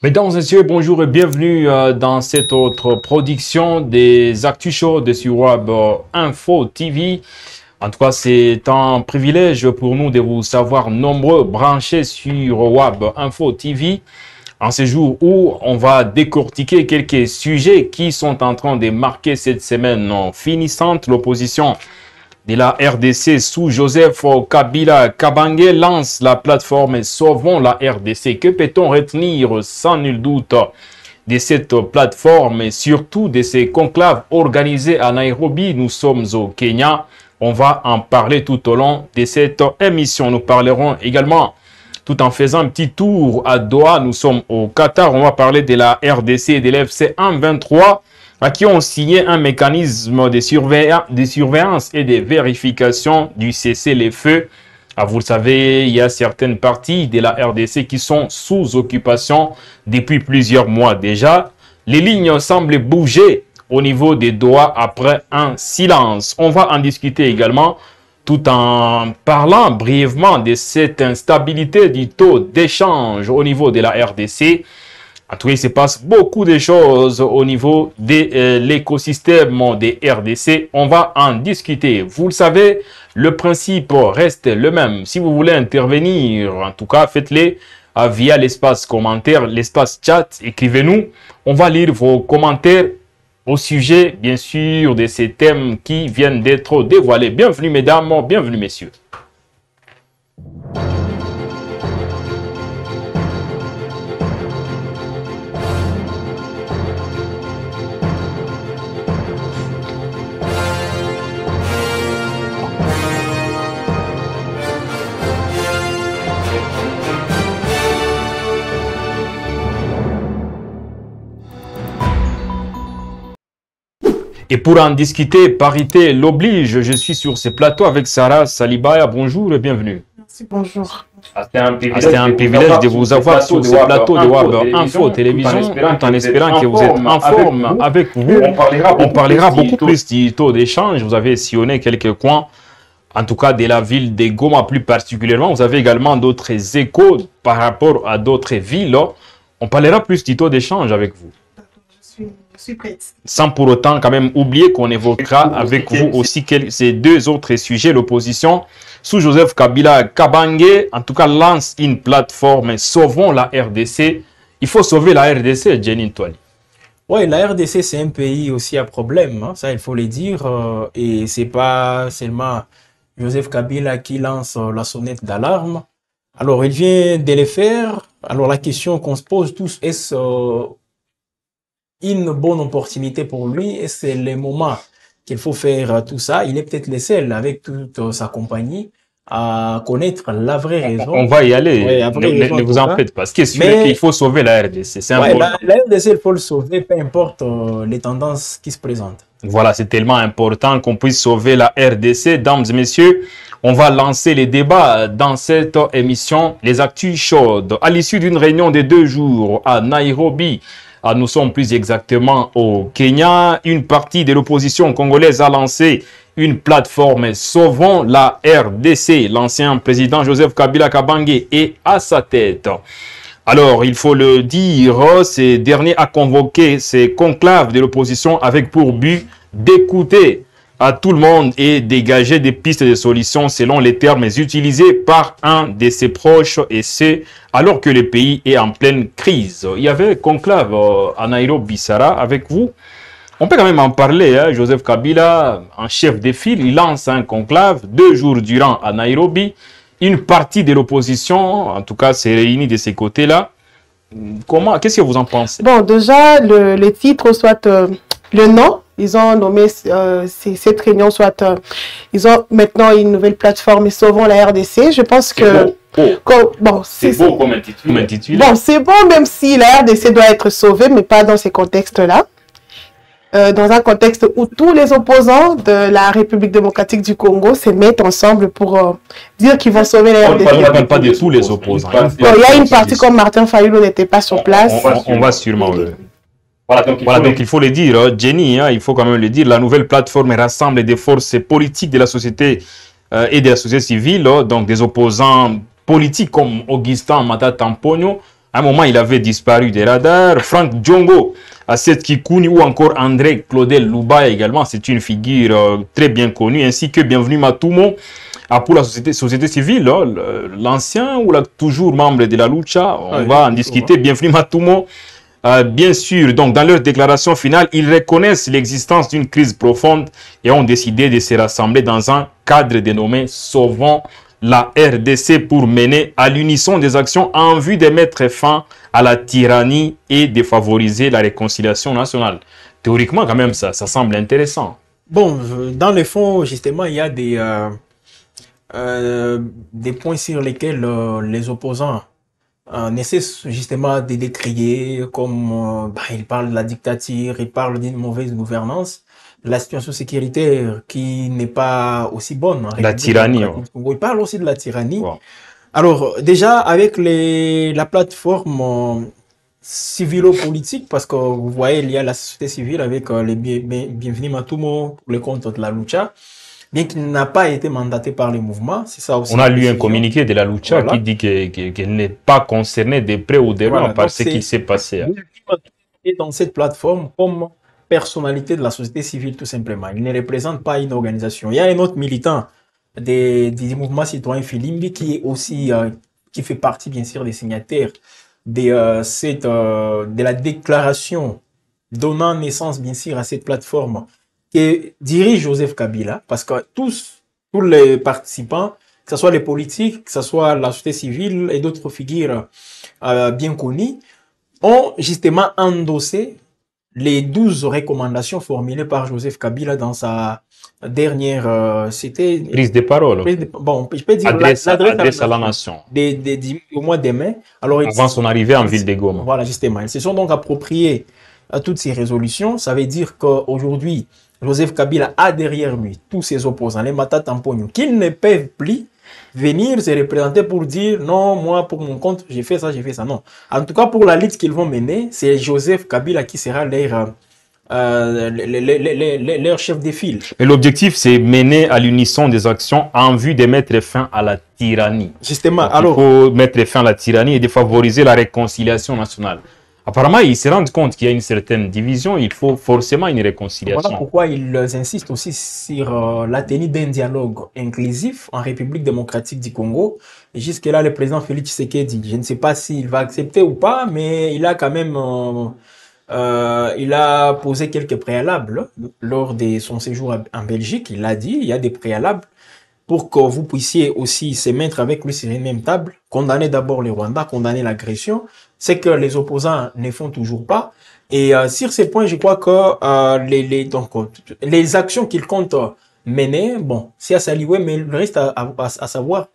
Mesdames et messieurs, bonjour et bienvenue dans cette autre production des Actus Show de sur Web Info TV. En tout cas, c'est un privilège pour nous de vous savoir nombreux branchés sur Web Info TV. En ce jour où on va décortiquer quelques sujets qui sont en train de marquer cette semaine finissante. L'opposition de la RDC sous Joseph Kabila Kabange lance la plateforme Sauvons la RDC. Que peut-on retenir sans nul doute de cette plateforme et surtout de ces conclaves organisés à Nairobi? Nous sommes au Kenya. On va en parler tout au long de cette émission. Nous parlerons également, tout en faisant un petit tour à Doha, nous sommes au Qatar. On va parler de la RDC et de l'FC 123 qui ont signé un mécanisme de surveillance et de vérification du cessez-le-feu. Vous le savez, il y a certaines parties de la RDC qui sont sous occupation depuis plusieurs mois déjà. Les lignes semblent bouger au niveau des Doha après un silence. On va en discuter également tout en parlant brièvement de cette instabilité du taux d'échange au niveau de la RDC. En tout cas, il se passe beaucoup de choses au niveau de l'écosystème des RDC. On va en discuter. Vous le savez, le principe reste le même. Si vous voulez intervenir, en tout cas, faites-le via l'espace commentaire, l'espace chat. Écrivez-nous. On va lire vos commentaires au sujet, bien sûr, de ces thèmes qui viennent d'être dévoilés. Bienvenue, mesdames, bienvenue, messieurs. Et pour en discuter, parité l'oblige, je suis sur ce plateau avec Sarah Salibaya. Bonjour et bienvenue. Merci, bonjour. C'était un privilège de vous avoir sur ce plateau de Web Info Télévision, tout en espérant que vous êtes en forme avec vous. On parlera beaucoup plus du taux d'échange. Vous avez sillonné quelques coins, en tout cas de la ville de Goma plus particulièrement. Vous avez également d'autres échos par rapport à d'autres villes. On parlera plus du taux d'échange avec vous. Je suis prête. Sans pour autant quand même oublier qu'on évoquera avec vous aussi ces deux autres sujets. L'opposition sous Joseph Kabila Kabange, en tout cas, lance une plateforme Sauvons la RDC. Il faut sauver la RDC, Jenny Ntwali. Oui, la RDC, c'est un pays aussi à problème, hein, ça il faut le dire. Et c'est pas seulement Joseph Kabila qui lance la sonnette d'alarme. Alors, il vient de le faire. Alors, la question qu'on se pose tous, est-ce une bonne opportunité pour lui et c'est le moment qu'il faut faire tout ça. Il est peut-être le seul avec toute sa compagnie à connaître la vraie raison. On va y aller, ouais, ne vous en faites pas. Parce qu'il faut sauver la RDC. C'est ouais, la RDC, il faut le sauver, peu importe les tendances qui se présentent. Voilà, c'est tellement important qu'on puisse sauver la RDC. Dames et messieurs, on va lancer les débats dans cette émission, les actus chaudes. À l'issue d'une réunion de 2 jours à Nairobi, nous sommes plus exactement au Kenya. Une partie de l'opposition congolaise a lancé une plateforme Sauvons la RDC. L'ancien président Joseph Kabila Kabange est à sa tête. Alors, il faut le dire, ce dernier a convoqué ces conclaves de l'opposition avec pour but d'écouter à tout le monde et dégager des pistes de solutions selon les termes utilisés par un de ses proches, et c'est alors que le pays est en pleine crise. Il y avait conclave à Nairobi, Sarah, avec vous. On peut quand même en parler, hein. Joseph Kabila, en chef de file, il lance un conclave 2 jours durant à Nairobi. Une partie de l'opposition, en tout cas, s'est réunie de ces côtés-là. Qu'est-ce que vous en pensez? Bon, déjà, le titre, soit le nom, ils ont nommé cette réunion, soit ils ont maintenant une nouvelle plateforme Sauvons la RDC. Je pense que bon, c'est beau comme intitulé. Bon, c'est bon, même si la RDC doit être sauvée, mais pas dans ces contextes-là. Dans un contexte où tous les opposants de la République démocratique du Congo se mettent ensemble pour dire qu'ils vont sauver la RDC. On ne parle pas de tous les opposants. Bon, il y a une partie comme Martin Fayulu n'était pas sur place. On va sûrement... Voilà, donc il faut le dire, Jenny, hein, il faut quand même le dire, la nouvelle plateforme rassemble des forces politiques de la société et de la société civile, donc des opposants politiques comme Augustin Matata Mponyo, À un moment, il avait disparu des radars. Frank Djongo, Asset Kikouni ou encore André Claudel Louba également, c'est une figure très bien connue, ainsi que Bienvenue Matumo. Pour la société civile, l'ancien ou toujours membre de la Lucha, on va en discuter. Bienvenue Matumo. Bien sûr, donc dans leur déclaration finale, ils reconnaissent l'existence d'une crise profonde et ont décidé de se rassembler dans un cadre dénommé Sauvons la RDC pour mener à l'unisson des actions en vue de mettre fin à la tyrannie et de favoriser la réconciliation nationale. Théoriquement, quand même, ça semble intéressant. Bon, dans le fond, justement, il y a des points sur lesquels les opposants n'essaient justement de décrier, comme ils parlent de la dictature, ils parlent d'une mauvaise gouvernance, de la situation sécuritaire qui n'est pas aussi bonne. La tyrannie. Ils parlent aussi de la tyrannie. Wow. Alors, déjà, avec la plateforme civilo-politique, parce que vous voyez, il y a la société civile avec les Bienvenue Matumo pour le compte de la Lucha, bien qu'il n'a pas été mandaté par les mouvements, c'est ça aussi. On a lu un communiqué de la Lucha qui dit qu'elle n'est pas concernée de près ou de loin par ce qui s'est passé. Il est dans cette plateforme comme personnalité de la société civile, tout simplement. Il ne représente pas une organisation. Il y a un autre militant du mouvement citoyen Filimbi qui est aussi, qui fait partie, bien sûr, des signataires de la déclaration donnant naissance, bien sûr, à cette plateforme que dirige Joseph Kabila, parce que tous les participants, que ce soit les politiques, que ce soit la société civile et d'autres figures bien connues, ont justement endossé les 12 recommandations formulées par Joseph Kabila dans sa dernière prise de parole. Bon, je peux dire adresse à la nation. Au mois de mai. Alors, avant son arrivée en ville de Goma. Voilà, justement. Ils se sont donc appropriés toutes ces résolutions. Ça veut dire qu'aujourd'hui, Joseph Kabila a derrière lui tous ses opposants, les Matata Tamponio, qui ne peuvent plus venir se représenter pour dire non, moi, pour mon compte, j'ai fait ça, j'ai fait ça. Non. En tout cas, pour la lutte qu'ils vont mener, c'est Joseph Kabila qui sera leur chef de file. Et l'objectif, c'est mener à l'unisson des actions en vue de mettre fin à la tyrannie. Justement, donc, alors. Il faut mettre fin à la tyrannie et de favoriser la réconciliation nationale. Apparemment, ils se rendent compte qu'il y a une certaine division, il faut forcément une réconciliation. Voilà pourquoi ils insistent aussi sur la tenue d'un dialogue inclusif en République démocratique du Congo. Et jusque-là, le président Félix Tshisekedi, je ne sais pas s'il va accepter ou pas, mais il a quand même il a posé quelques préalables lors de son séjour en Belgique. Il a dit, il y a des préalables pour que vous puissiez aussi se mettre avec lui sur une même table, condamner d'abord le Rwanda, condamner l'agression, c'est que les opposants ne font toujours pas. Et sur ces points, je crois que les actions qu'ils comptent mener, bon, c'est à saluer, mais il reste à savoir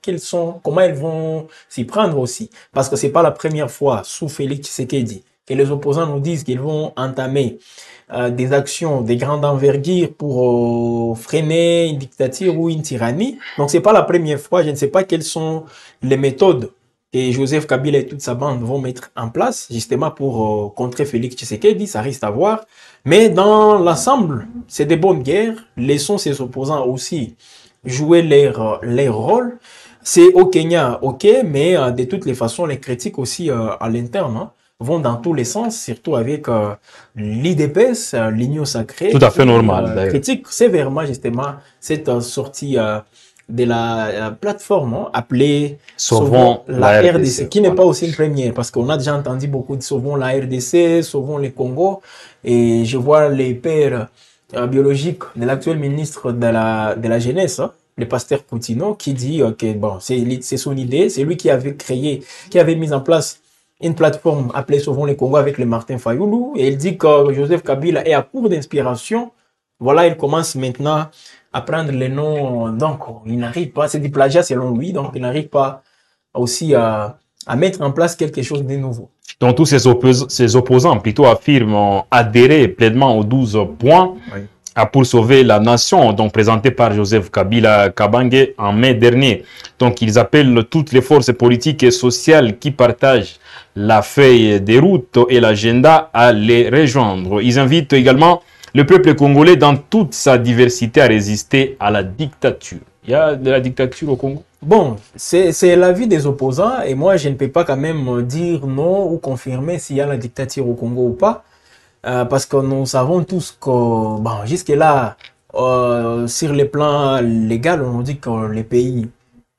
comment elles vont s'y prendre aussi. Parce que c'est pas la première fois sous Félix Tshisekedi que les opposants nous disent qu'ils vont entamer des actions de grande envergure pour freiner une dictature ou une tyrannie. Donc, c'est pas la première fois. Je ne sais pas quelles sont les méthodes que Joseph Kabila et toute sa bande vont mettre en place, justement pour contrer Félix Tshisekedi. Ça risque à voir. Mais dans l'ensemble, c'est des bonnes guerres. Laissons ces opposants aussi jouer leur rôle. C'est au Kenya, ok, mais de toutes les façons, les critiques aussi à l'interne, hein, vont dans tous les sens, surtout avec l'IDPS, l'Union Sacrée. Tout à fait normal. Critique sévèrement justement cette sortie de la plateforme appelée Sauvons la RDC, qui n'est pas aussi une première, parce qu'on a déjà entendu beaucoup de Sauvons la RDC, Sauvons le Congo, et je vois les pères biologiques de l'actuel ministre de la Jeunesse, hein, le pasteur Coutinho, qui dit que bon, c'est son idée, c'est lui qui avait mis en place une plateforme appelée Sauvons le Congo avec le Martin Fayoulou, et il dit que Joseph Kabila est à court d'inspiration. Voilà, il commence maintenant à prendre les noms, donc il n'arrive pas, c'est du plagiat selon lui, donc il n'arrive pas aussi à mettre en place quelque chose de nouveau. Donc tous ces opposants plutôt affirment adhérer pleinement aux 12 points pour sauver la nation, donc présenté par Joseph Kabila Kabange en mai dernier. Donc ils appellent toutes les forces politiques et sociales qui partagent la feuille de route et l'agenda à les rejoindre. Ils invitent également le peuple congolais dans toute sa diversité à résister à la dictature. Il y a de la dictature au Congo? Bon, c'est l'avis des opposants et moi, je ne peux pas quand même dire non ou confirmer s'il y a la dictature au Congo ou pas. Parce que nous savons tous que, bon, jusque-là, sur le plan légal, on dit que le pays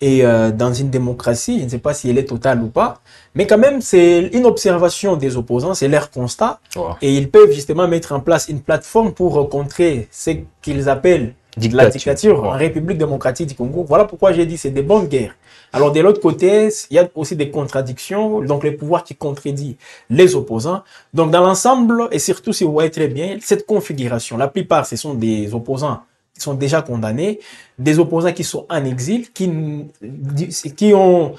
est dans une démocratie. Je ne sais pas si elle est totale ou pas. Mais quand même, c'est une observation des opposants, c'est leur constat. Wow. Et ils peuvent justement mettre en place une plateforme pour contrer ce qu'ils appellent la dictature en République démocratique du Congo. Voilà pourquoi j'ai dit c'est des bonnes guerres. Alors de l'autre côté, il y a aussi des contradictions, donc les pouvoirs qui contredisent les opposants. Donc dans l'ensemble, et surtout si vous voyez très bien, cette configuration, la plupart ce sont des opposants qui sont déjà condamnés, des opposants qui sont en exil, qui ont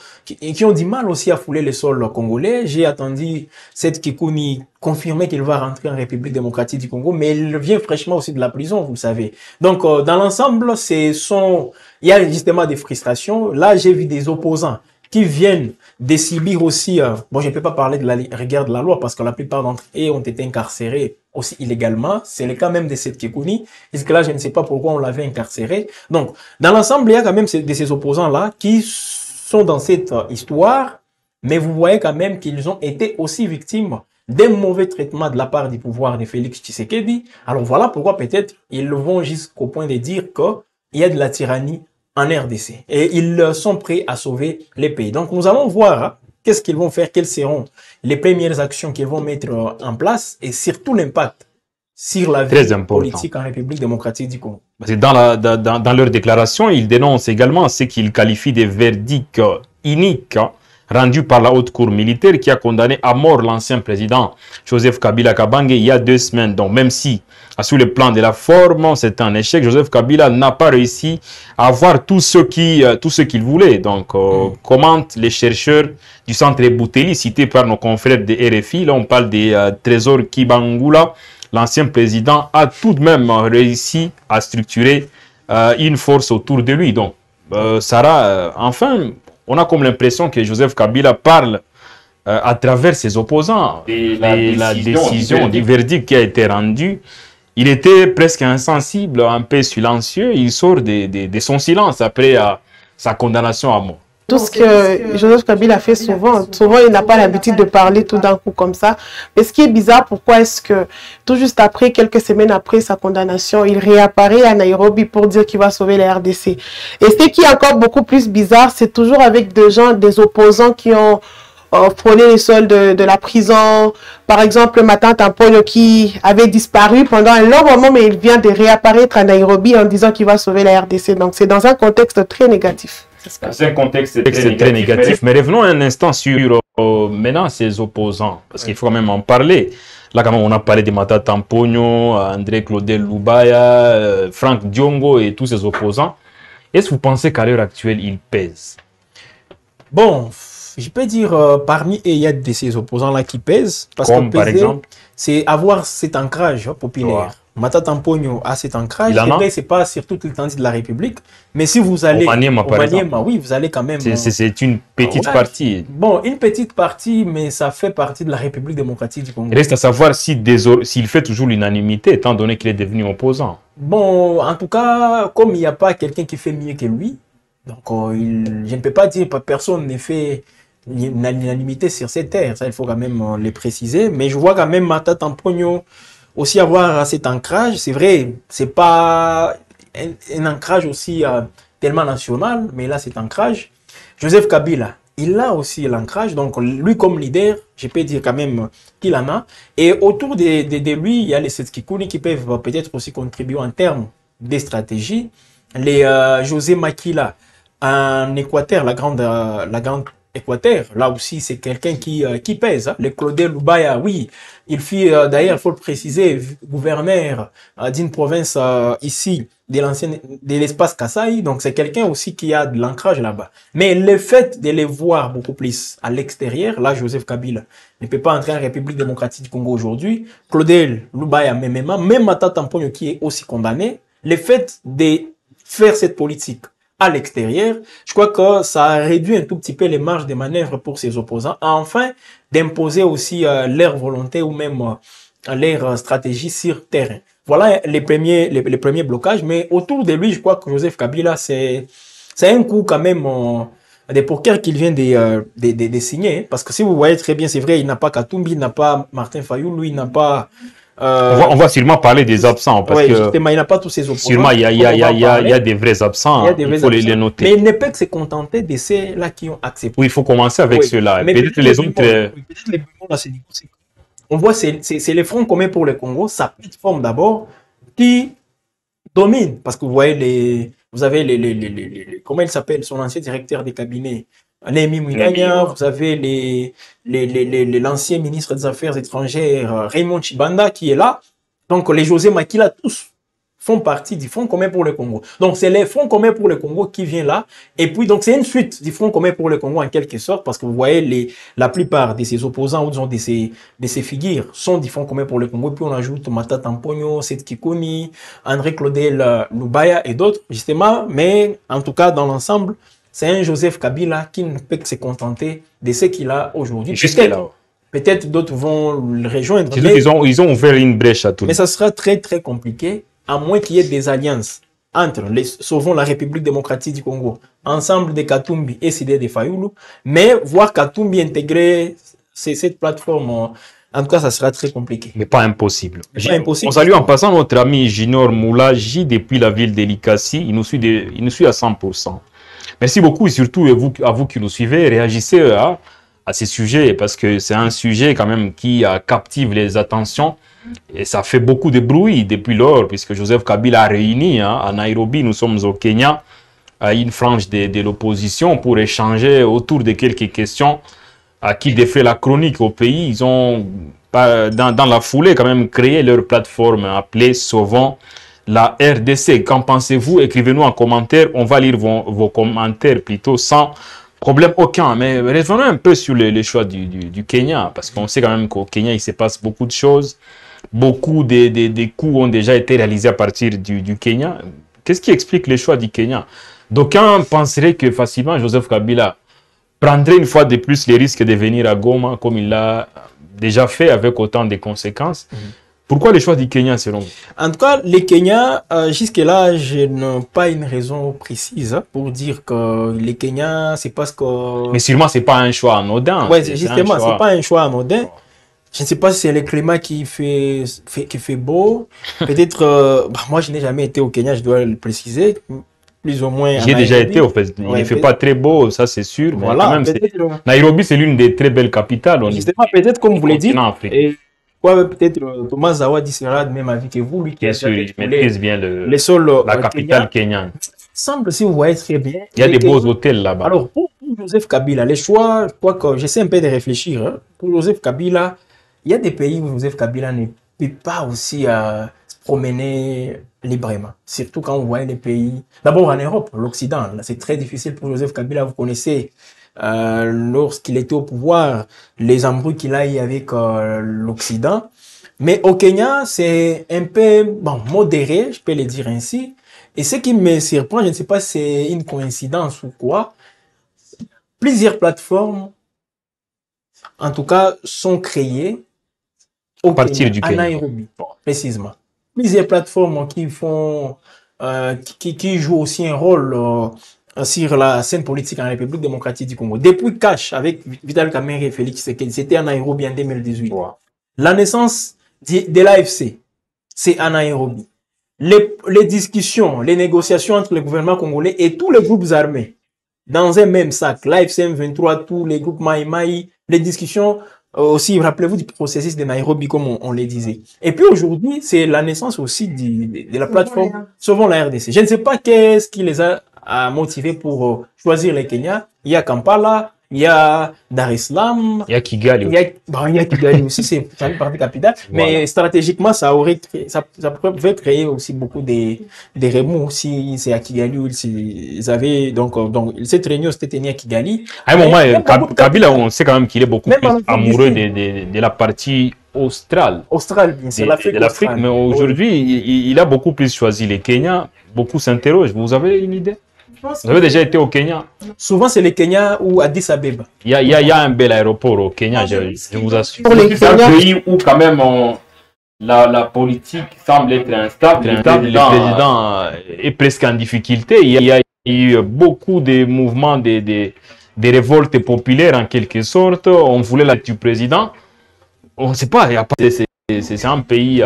du mal aussi à fouler le sol congolais. J'ai attendu cette Kikouni confirmer qu'il va rentrer en République démocratique du Congo, mais il vient fraîchement aussi de la prison, vous le savez. Donc dans l'ensemble, il y a justement des frustrations. Là, j'ai vu des opposants qui viennent de subir aussi, bon, je ne peux pas parler de la rigueur de la loi parce que la plupart d'entre eux ont été incarcérés aussi illégalement. C'est le cas même de cette Kikouni. Jusque-là, je ne sais pas pourquoi on l'avait incarcéré. Donc, dans l'ensemble, il y a quand même de ces opposants-là qui sont dans cette histoire, mais vous voyez quand même qu'ils ont été aussi victimes d'un mauvais traitement de la part du pouvoir de Félix Tshisekedi. Alors voilà pourquoi peut-être ils vont jusqu'au point de dire qu'il y a de la tyrannie en RDC. Et ils sont prêts à sauver les pays. Donc nous allons voir qu'est-ce qu'ils vont faire, quelles seront les premières actions qu'ils vont mettre en place et surtout l'impact sur la vie politique en République démocratique du Congo. Parce que dans leur déclaration, ils dénoncent également ce qu'ils qualifient de verdicts iniques rendu par la haute cour militaire qui a condamné à mort l'ancien président Joseph Kabila Kabange il y a 2 semaines. Donc même si, sur le plan de la forme, c'est un échec, Joseph Kabila n'a pas réussi à avoir tout ce qu'il voulait. Donc, commentent les chercheurs du centre Bouteli, cités par nos confrères de RFI. Là, on parle des Trésor Kibangula. L'ancien président a tout de même réussi à structurer une force autour de lui. Donc, Sarah, enfin, on a comme l'impression que Joseph Kabila parle à travers ses opposants. Et la décision du verdict qui a été rendue, il était presque insensible, un peu silencieux. Il sort de son silence après sa condamnation à mort. Tout ce que Joseph Kabila fait souvent, il n'a pas l'habitude de parler tout d'un coup comme ça. Mais ce qui est bizarre, pourquoi est-ce que tout juste après, quelques semaines après sa condamnation, il réapparaît à Nairobi pour dire qu'il va sauver la RDC. Et ce qui est encore beaucoup plus bizarre, c'est toujours avec des opposants qui ont frôlé les sols de la prison. Par exemple, Matata Tampolo qui avait disparu pendant un long moment, mais il vient de réapparaître à Nairobi en disant qu'il va sauver la RDC. Donc c'est dans un contexte très négatif. C'est un contexte très négatif. Mais revenons un instant sur maintenant ces opposants, parce qu'il faut quand même en parler. Là, quand même, on a parlé de Matata Tampogno, André Claudel Lubaya, Franck Diongo et tous ces opposants. Est-ce que vous pensez qu'à l'heure actuelle, ils pèsent? Bon, je peux dire, parmi eux, il y a de ces opposants-là qui pèsent. Parce que par exemple, c'est avoir cet ancrage populaire. Ouais. Matata Tampogno a cet ancrage. C'est pas sur toute l'étendue de la République. Mais si vous allez au Maniema, oui, vous allez quand même... C'est une petite partie. Bon, une petite partie, mais ça fait partie de la République démocratique du Congo. Il reste à savoir s'il fait toujours l'unanimité, étant donné qu'il est devenu opposant. Bon, en tout cas, comme il n'y a pas quelqu'un qui fait mieux que lui, donc je ne peux pas dire que personne ne fait l'unanimité sur cette terre. Ça, il faut quand même le préciser. Mais je vois quand même Matata Tampogno aussi avoir cet ancrage. C'est vrai, c'est pas un ancrage aussi tellement national, mais là, cet ancrage. Joseph Kabila, il a aussi l'ancrage. Donc, lui, comme leader, je peux dire quand même qu'il en a. Et autour de lui, il y a les Setskikouni qui peuvent peut-être aussi contribuer en termes de stratégie. Les José Makila en Équateur, la grande Équateur, là aussi, c'est quelqu'un qui pèse. Hein. Le Claudel Lubaya, oui, il fut d'ailleurs, il faut le préciser, gouverneur d'une province ici, de l'espace Kasaï. Donc, c'est quelqu'un aussi qui a de l'ancrage là-bas. Mais le fait de les voir beaucoup plus à l'extérieur, là, Joseph Kabila ne peut pas entrer en République démocratique du Congo aujourd'hui. Claudel Lubaya, même Matata Tampogno qui est aussi condamné. Le fait de faire cette politique à l'extérieur, je crois que ça a réduit un tout petit peu les marges de manœuvre pour ses opposants, afin d'imposer aussi leur volonté ou même leur stratégie sur terrain. Voilà les premiers blocages, mais autour de lui, je crois que Joseph Kabila, c'est c'est un coup quand même des pokers qu'il vient de signer. Hein, parce que si vous voyez très bien, c'est vrai, il n'a pas Katumbi, il n'a pas Martin Fayulu, lui, il n'a pas... on va sûrement parler des absents. Parce que justement, il n'a pas tous ses opposants. Sûrement, il y a des vrais absents. Il faut les noter. Mais il ne peut que se contenter de ceux-là qui ont accepté. Oui, il faut commencer avec ceux-là. Peut-être les autres... Peut-être les bémols à ce niveau, on voit, c'est les Fronts communs pour le Congo, sa plateforme d'abord, qui domine. Parce que vous voyez, vous avez comment il s'appelle, son ancien directeur des cabinets, Némi Mouigania, vous avez l'ancien ministre des Affaires étrangères, Raymond Chibanda, qui est là. Donc, les José Makila, tous font partie du Front commun pour le Congo. Donc, c'est les Front commun pour le Congo qui vient là. Et puis, donc, c'est une suite du Front commun pour le Congo en quelque sorte, parce que vous voyez, la plupart de ses opposants, ou disons de ses figures, sont du Front commun pour le Congo. Et puis, on ajoute Matata Mponyo, Seth Kikuni, André Claudel Lubaya et d'autres, justement. Mais, en tout cas, dans l'ensemble, c'est un Joseph Kabila qui ne peut que se contenter de ce qu'il a aujourd'hui. Peut-être d'autres vont le rejoindre. Ils ont ouvert une brèche à tout. Mais ça sera très, très compliqué, à moins qu'il y ait des alliances entre Sauvons la République démocratique du Congo, Ensemble de Katumbi et Sidé de Fayulu, mais voir Katumbi intégrer cette plateforme, en tout cas, ça sera très compliqué. Mais pas impossible. On salue en passant notre ami Junior Moulaji depuis la ville de Likassi. Il nous suit à 100%. Merci beaucoup et surtout à vous qui nous suivez, réagissez à ces sujets parce que c'est un sujet quand même qui captive les attentions et ça fait beaucoup de bruit depuis lors puisque Joseph Kabila a réuni à Nairobi, nous sommes au Kenya, une frange de l'opposition pour échanger autour de quelques questions qui défait la chronique au pays. Ils ont dans la foulée quand même créé leur plateforme appelée Sauvons la RDC. Qu'en pensez-vous? Écrivez-nous en commentaire. On va lire vos commentaires plutôt sans problème aucun. Mais revenons un peu sur les choix du Kenya. Parce qu'on sait quand même qu'au Kenya, il se passe beaucoup de choses. Beaucoup des coups ont déjà été réalisés à partir du Kenya. Qu'est-ce qui explique les choix du Kenya? D'aucuns penseraient que facilement Joseph Kabila prendrait une fois de plus les risques de venir à Goma comme il l'a déjà fait avec autant de conséquences. Pourquoi les choix du Kenya selon vous? En tout cas, les Kenyans, jusque-là, je n'ai pas une raison précise pour dire que les Kenyans, c'est parce que... Mais sûrement, ce n'est pas un choix anodin. Oui, justement, ce n'est pas un choix anodin. Je ne sais pas si c'est le climat qui fait beau. Peut-être, moi, je n'ai jamais été au Kenya, je dois le préciser. Plus ou moins. J'ai déjà été, en fait. Il ne fait pas très beau, ça c'est sûr. Mais voilà, quand même, Nairobi, c'est l'une des très belles capitales. Justement, peut-être, comme vous l'avez dit. Peut-être Thomas Zawadi sera de même avis que vous, lui qui bien sûr, il maîtrise bien la capitale kenyane. Semble, si vous voyez très bien. Il y a des beaux hôtels là-bas. Alors, pour Joseph Kabila, les choix, je crois que j'essaie un peu de réfléchir. Hein. Pour Joseph Kabila, il y a des pays où Joseph Kabila ne peut pas aussi se promener librement. Surtout quand on voit les pays. D'abord en Europe, l'Occident. C'est très difficile pour Joseph Kabila, vous connaissez. Lorsqu'il était au pouvoir, les embrouilles qu'il a eu avec l'Occident. Mais au Kenya, c'est un peu modéré, je peux le dire ainsi. Et ce qui me surprend, je ne sais pas si c'est une coïncidence ou quoi, plusieurs plateformes, en tout cas, sont créées au Kenya, à Nairobi, précisément. Plusieurs plateformes qui font, qui jouent aussi un rôle sur la scène politique en République démocratique du Congo. Depuis Cash, avec Vital Kamerhe et Félix Tshisekedi, c'était à Nairobi en 2018. Wow. La naissance de l'AFC, c'est à Nairobi. Les discussions, les négociations entre le gouvernement congolais et tous les groupes armés, dans un même sac, l'AFC M23, tous les groupes Maï, les discussions aussi, rappelez-vous du processus de Nairobi, comme on le disait. Et puis aujourd'hui, c'est la naissance aussi de la plateforme Sauvons la RDC. Je ne sais pas qu'est-ce qui les a motivés pour choisir les Kenya. Il y a Kampala, il y a Dar es Salaam. Il y a Kigali. Il y a Kigali aussi, c'est une partie capitale. Voilà. Mais stratégiquement, ça pouvait créer aussi beaucoup de remous si c'est à Kigali où ils avaient, donc cette réunion s'était tenue à Kigali. À un moment, Kabila, on sait quand même qu'il est beaucoup plus amoureux de la partie australe. Australe, bien sûr, l'Afrique. Mais aujourd'hui, il a beaucoup plus choisi les Kenyans. Beaucoup s'interrogent. Vous avez une idée? Vous avez déjà été au Kenya? Souvent, c'est le Kenya ou Addis Abeba. Il y a un bel aéroport au Kenya, je vous assure. C'est un pays où quand même la politique semble être instable. Le président est presque en difficulté. Il y a Il y a eu beaucoup de mouvements, des révoltes populaires en quelque sorte. On voulait la du président. On ne sait pas, c'est un pays...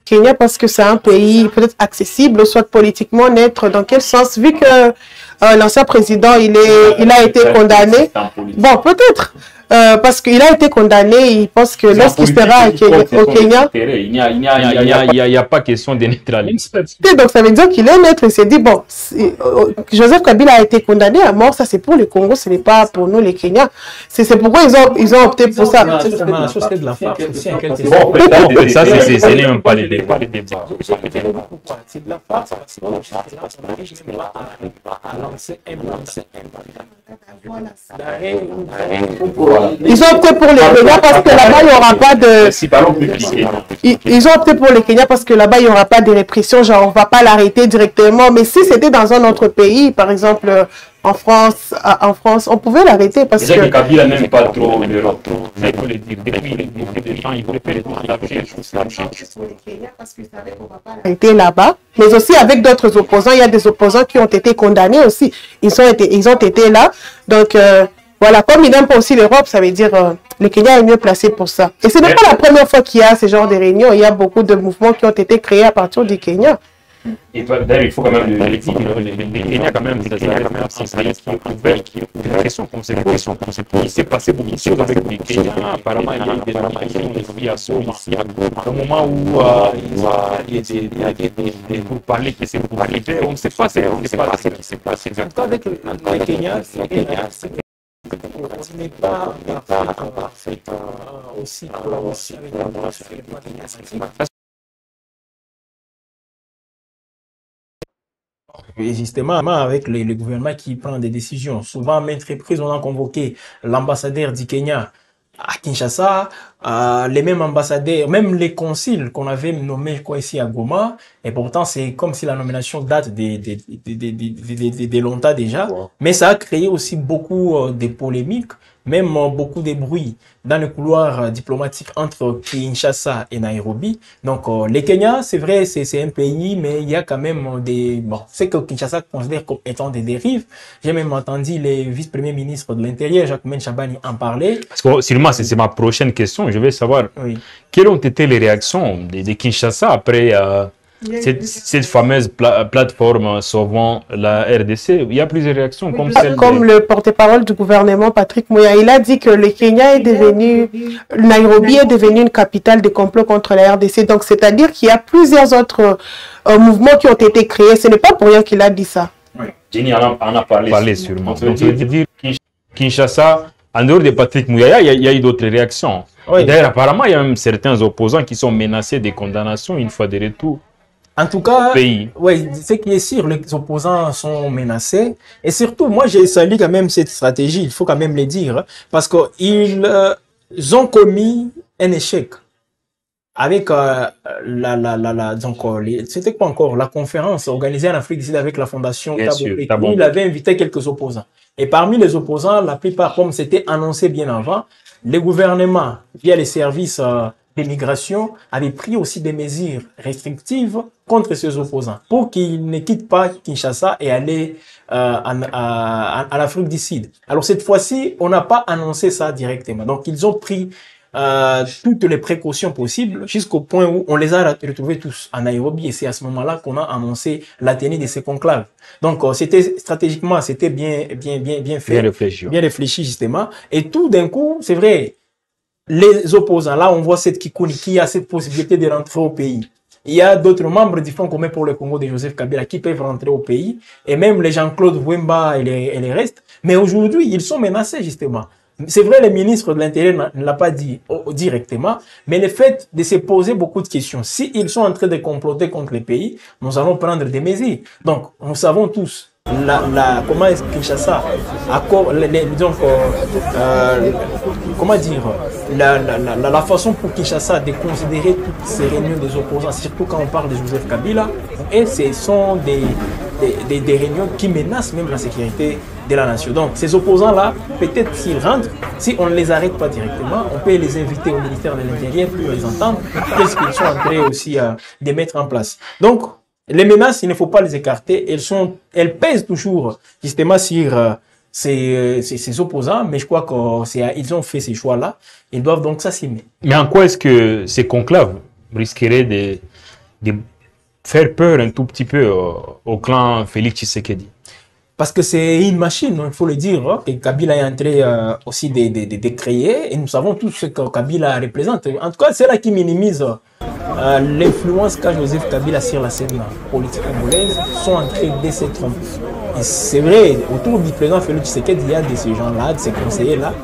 Kenya parce que c'est un pays peut-être accessible, soit politiquement neutre. Dans quel sens? Vu que l'ancien président, il a été condamné. Bon, peut-être. Parce qu'il a été condamné, il pense que lorsqu'il sera au Kenya... Il n'y a pas question de neutralité. Donc ça veut dire qu'il est neutre. Il s'est dit, bon, Joseph Kabila a été condamné à mort, ça c'est pour le Congo, ce n'est pas pour nous les Kenyans. C'est pourquoi ils ont opté pour ça. C'est de la farce aussi, en quelque sorte. Bon, ça, c'est même pas les débats. C'est de la farce parce que ils ont opté pour les Kenyans parce que là-bas, il n'y aura pas de... Ils ont opté pour les Kenyans parce que là-bas, il n'y aura pas de répression, genre on ne va pas l'arrêter directement. Mais si c'était dans un autre pays, par exemple en France, on pouvait l'arrêter parce que... Kabila n'aime pas trop l'Europe. Il faut le dire. Depuis beaucoup de gens, ils préfèrent arrêter là-bas. Mais aussi avec d'autres opposants, il y a des opposants qui ont été condamnés aussi. Ils ont été là. Donc... voilà, comme il n'aime pas aussi l'Europe, ça veut dire le Kenya est mieux placé pour ça. Et ce n'est pas la première fois qu'il y a ce genre de réunions. Il y a beaucoup de mouvements qui ont été créés à partir du Kenya. Et d'ailleurs, il faut quand même le dire, le Kenya, quand même, c'est un pays qui est ouvert, qui est ouvert. Il s'est passé beaucoup de choses avec le Kenya. Apparemment, il y a eu des nominations ici à Soma. Au moment où il y a des pourparlers qui s'est pour arriver, on ne sait pas ce qui s'est passé. Avec le Kenya, on n'est pas aussi et justement, avec le gouvernement qui prend des décisions, souvent à maintes reprises, on a convoqué l'ambassadeur du Kenya à Kinshasa, les mêmes ambassadeurs, même les consuls qu'on avait nommés ici à Goma, et pourtant c'est comme si la nomination date de longtemps déjà, mais ça a créé aussi beaucoup de polémiques, même beaucoup de bruit dans le couloir diplomatique entre Kinshasa et Nairobi. Donc les Kenya, c'est vrai, c'est un pays, mais il y a quand même des... Bon, c'est que Kinshasa considère comme étant des dérives. J'ai même entendu les vice-premiers ministres de l'Intérieur, Jacques Chabani, en parler. Parce que, Sylvain, c'est ma prochaine question. Je vais savoir quelles ont été les réactions de Kinshasa après cette fameuse plateforme sauvant la RDC. Il y a plusieurs réactions comme celle comme le porte-parole du gouvernement, Patrick Mouya. Il a dit que le Kenya est devenu, Nairobi est devenu une capitale de complot contre la RDC. Donc, c'est-à-dire qu'il y a plusieurs autres mouvements qui ont été créés. Ce n'est pas pour rien qu'il a dit ça. Oui. Jenny en a parlé sûrement. Donc, je veux dire, Kinshasa, en dehors de Patrick Mouya, il y a eu d'autres réactions. Oui. D'ailleurs, apparemment, il y a même certains opposants qui sont menacés de condamnation une fois de retour. En tout cas, oui, ce qui est sûr, les opposants sont menacés. Et surtout, moi, j'ai salué quand même cette stratégie, il faut quand même le dire, parce qu'ils ont commis un échec avec c'était quoi encore, la conférence organisée en Afrique du Sud avec la Fondation Thabo. Il avait invité quelques opposants. Et parmi les opposants, la plupart, comme c'était annoncé bien avant, les gouvernements, via les services l'immigration avait pris aussi des mesures restrictives contre ses opposants pour qu'ils ne quittent pas Kinshasa et aller en Afrique du Sud. Alors cette fois-ci, on n'a pas annoncé ça directement. Donc ils ont pris toutes les précautions possibles jusqu'au point où on les a retrouvés tous en Nairobi et c'est à ce moment-là qu'on a annoncé la tenue de ces conclaves. Donc c'était stratégiquement, c'était bien fait, bien réfléchi justement. Et tout d'un coup, c'est vrai, les opposants, là on voit cette Kikuni qui a cette possibilité de rentrer au pays. Il y a d'autres membres du Front commun pour le Congo de Joseph Kabila qui peuvent rentrer au pays, et même les Jean-Claude Wemba et les restes. Mais aujourd'hui, ils sont menacés justement. C'est vrai, le ministre de l'Intérieur ne l'a pas dit directement, mais le fait de se poser beaucoup de questions. S'ils sont en train de comploter contre les pays, nous allons prendre des mesures. Donc, nous savons tous comment est-ce que Kinshasa comment dire la façon pour Kinshasa de considérer toutes ces réunions des opposants, surtout quand on parle de Joseph Kabila, et ce sont des réunions qui menacent même la sécurité de la nation. Donc ces opposants-là, peut-être s'ils rentrent, si on ne les arrête pas directement, on peut les inviter au ministère de l'Intérieur pour les entendre, qu'est-ce qu'ils sont en train aussi de mettre en place. Donc Les menaces, il ne faut pas les écarter. Elles pèsent toujours justement sur ces opposants, mais je crois qu'ils ont fait ces choix-là. Ils doivent donc s'assumer. Mais en quoi est-ce que ces conclaves risqueraient de faire peur un tout petit peu au clan Félix Tshisekedi? Parce que c'est une machine, il faut le dire, hein, et Kabila est en train aussi de créer, et nous savons tous ce que Kabila représente. En tout cas, c'est là qui minimise l'influence qu'a Joseph Kabila sur la scène politique congolaise, sont en train de se tromper. Et c'est vrai, autour du président Félix Tshisekedi, il y a de ces gens-là, de ces conseillers-là,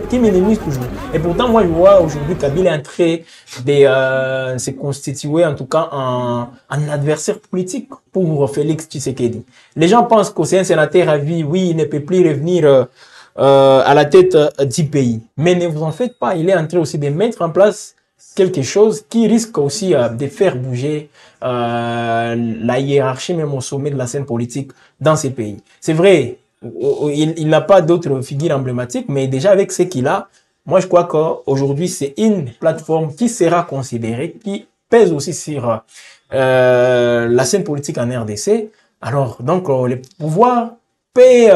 qui minimisent toujours. Et pourtant, moi, je vois aujourd'hui Kabila est en train de se constituer, en tout cas, en adversaire politique pour Félix Tshisekedi. Les gens pensent que c'est un sénateur à vie, oui, il ne peut plus revenir à la tête du pays. Mais ne vous en faites pas, il est en train aussi de mettre en place quelque chose qui risque aussi de faire bouger la hiérarchie, même au sommet de la scène politique dans ces pays. C'est vrai, il n'a pas d'autres figures emblématiques, mais déjà avec ce qu'il a, moi je crois qu'aujourd'hui c'est une plateforme qui sera considérée, qui pèse aussi sur la scène politique en RDC. Alors, donc, le pouvoir peut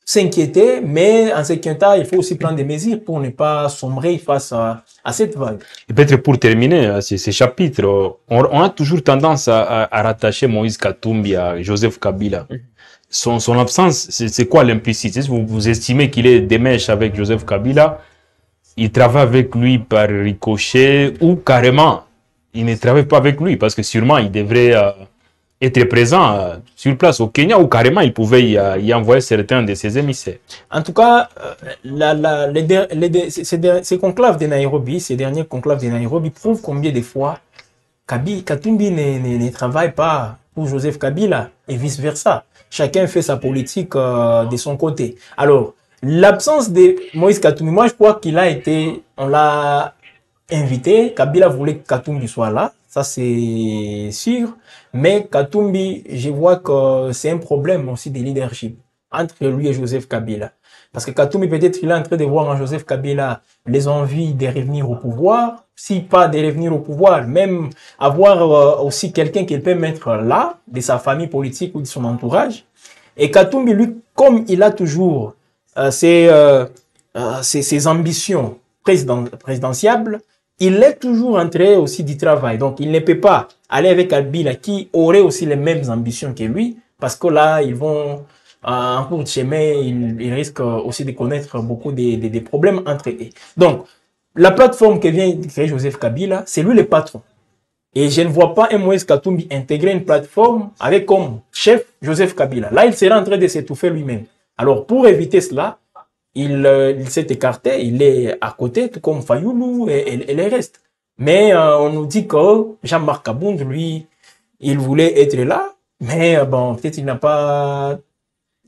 s'inquiéter, mais en ce cas, il faut aussi prendre des mesures pour ne pas sombrer face à cette vague. Et peut-être pour terminer ces chapitres, on a toujours tendance à rattacher Moïse Katumbi à Joseph Kabila. Son absence, c'est quoi l'implicite? Vous estimez qu'il est des mèches avec Joseph Kabila, il travaille avec lui par ricochet, ou carrément, il ne travaille pas avec lui, parce que sûrement il devrait être présent sur place au Kenya, ou carrément il pouvait y envoyer certains de ses émissaires. En tout cas, ces conclaves de Nairobi, ces derniers conclaves de Nairobi prouvent combien de fois Katumbi ne travaille pas pour Joseph Kabila et vice-versa. Chacun fait sa politique de son côté. Alors, l'absence de Moïse Katumbi, moi je crois qu'il a été, on l'a invité, Kabila voulait que Katumbi soit là, ça c'est sûr, mais Katumbi, je vois que c'est un problème aussi de leadership entre lui et Joseph Kabila. Parce que Katumbi, peut-être, il est en train de voir en Joseph Kabila les envies de revenir au pouvoir, si pas de revenir au pouvoir, même avoir aussi quelqu'un qu'il peut mettre là, de sa famille politique ou de son entourage. Et Katumbi, lui, comme il a toujours ses ambitions présidentiables, il est toujours en train aussi du travail. Donc, il ne peut pas aller avec Kabila qui aurait aussi les mêmes ambitions que lui, parce que là, ils vont, en cours de chemin, ils risquent aussi de connaître beaucoup de problèmes entre eux. Donc, la plateforme que vient de créer Joseph Kabila, c'est lui le patron. Et je ne vois pas un Moïse Katumbi intégrer une plateforme avec comme chef Joseph Kabila. Là, il sera en train de s'étouffer lui-même. Alors, pour éviter cela, il s'est écarté, il est à côté, tout comme Fayoulou et les restes. Mais on nous dit que Jean-Marc Kabound, lui, il voulait être là, mais bon, peut-être il n'a pas...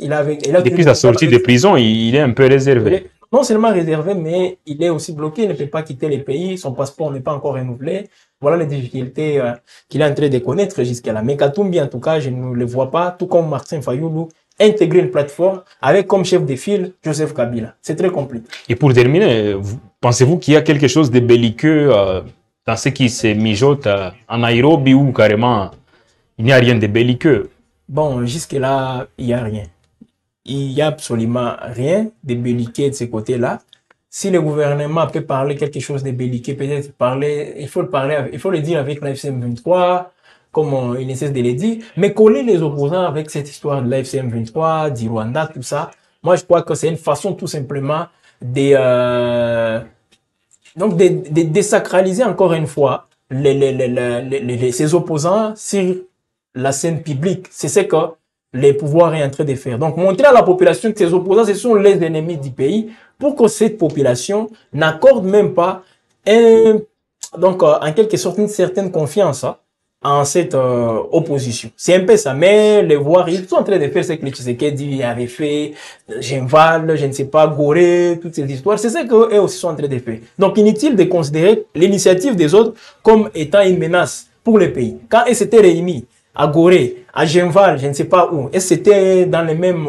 Depuis sa sortie de prison, il est un peu réservé. Non seulement réservé, mais il est aussi bloqué, il ne peut pas quitter le pays, son passeport n'est pas encore renouvelé. Voilà les difficultés qu'il est en train de connaître jusqu'à là. Mais Katumbi, en tout cas, je ne le vois pas, tout comme Martin Fayoulou, intégrer une plateforme avec comme chef de file Joseph Kabila. C'est très compliqué. Et pour terminer, pensez-vous qu'il y a quelque chose de belliqueux dans ce qui se mijote en Nairobi, ou carrément il n'y a rien de belliqueux? Bon, jusque-là, il n'y a rien. Il n'y a absolument rien de belliqueux de ce côté-là. Si le gouvernement peut parler quelque chose de belliqueux, peut-être parler, il faut le dire avec l'AFCM 23, comme il ne cesse de le dire, mais coller les opposants avec cette histoire de l'AFCM 23, du Rwanda, tout ça, moi je crois que c'est une façon tout simplement de désacraliser encore une fois ces opposants sur la scène publique. C'est ce que les pouvoirs est en train de faire. Donc, montrer à la population que ces opposants, ce sont les ennemis du pays, pour que cette population n'accorde même pas en quelque sorte une certaine confiance en cette opposition. C'est un peu ça, mais les voir, ils sont en train de faire ce que le Tshisekedi avait fait, Genval, je ne sais pas, Gorée, toutes ces histoires, c'est ce qu'eux aussi sont en train de faire. Donc, inutile de considérer l'initiative des autres comme étant une menace pour le pays. Quand ils s'étaient réunis à Gorée, à Genval, je ne sais pas où, et c'était dans les mêmes...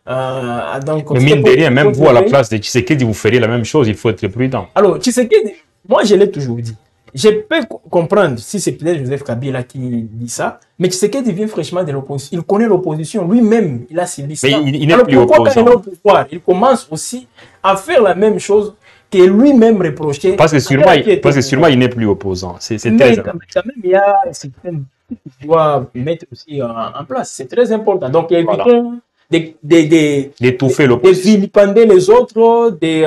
mais mine de rien, même vous, à la place de Tshisekedi, vous feriez la même chose, il faut être prudent. Alors, Tshisekedi, moi je l'ai toujours dit, je peux comprendre si c'est peut-être Joseph Kabila qui dit ça, mais Tshisekedi vient fraîchement de l'opposition. Il connaît l'opposition. Lui-même, il a subi ça. Mais il n'est Alors plus pourquoi opposant. quand il est au pouvoir, il commence aussi à faire la même chose que lui-même reprochait. Parce que sûrement, il n'est plus opposant. C'est très Mais important. quand même, il y a certaines choses qu'il doit mettre aussi en place. C'est très important. Donc, il y a Voilà. D'étouffer de l'opposition. vilipender les autres, de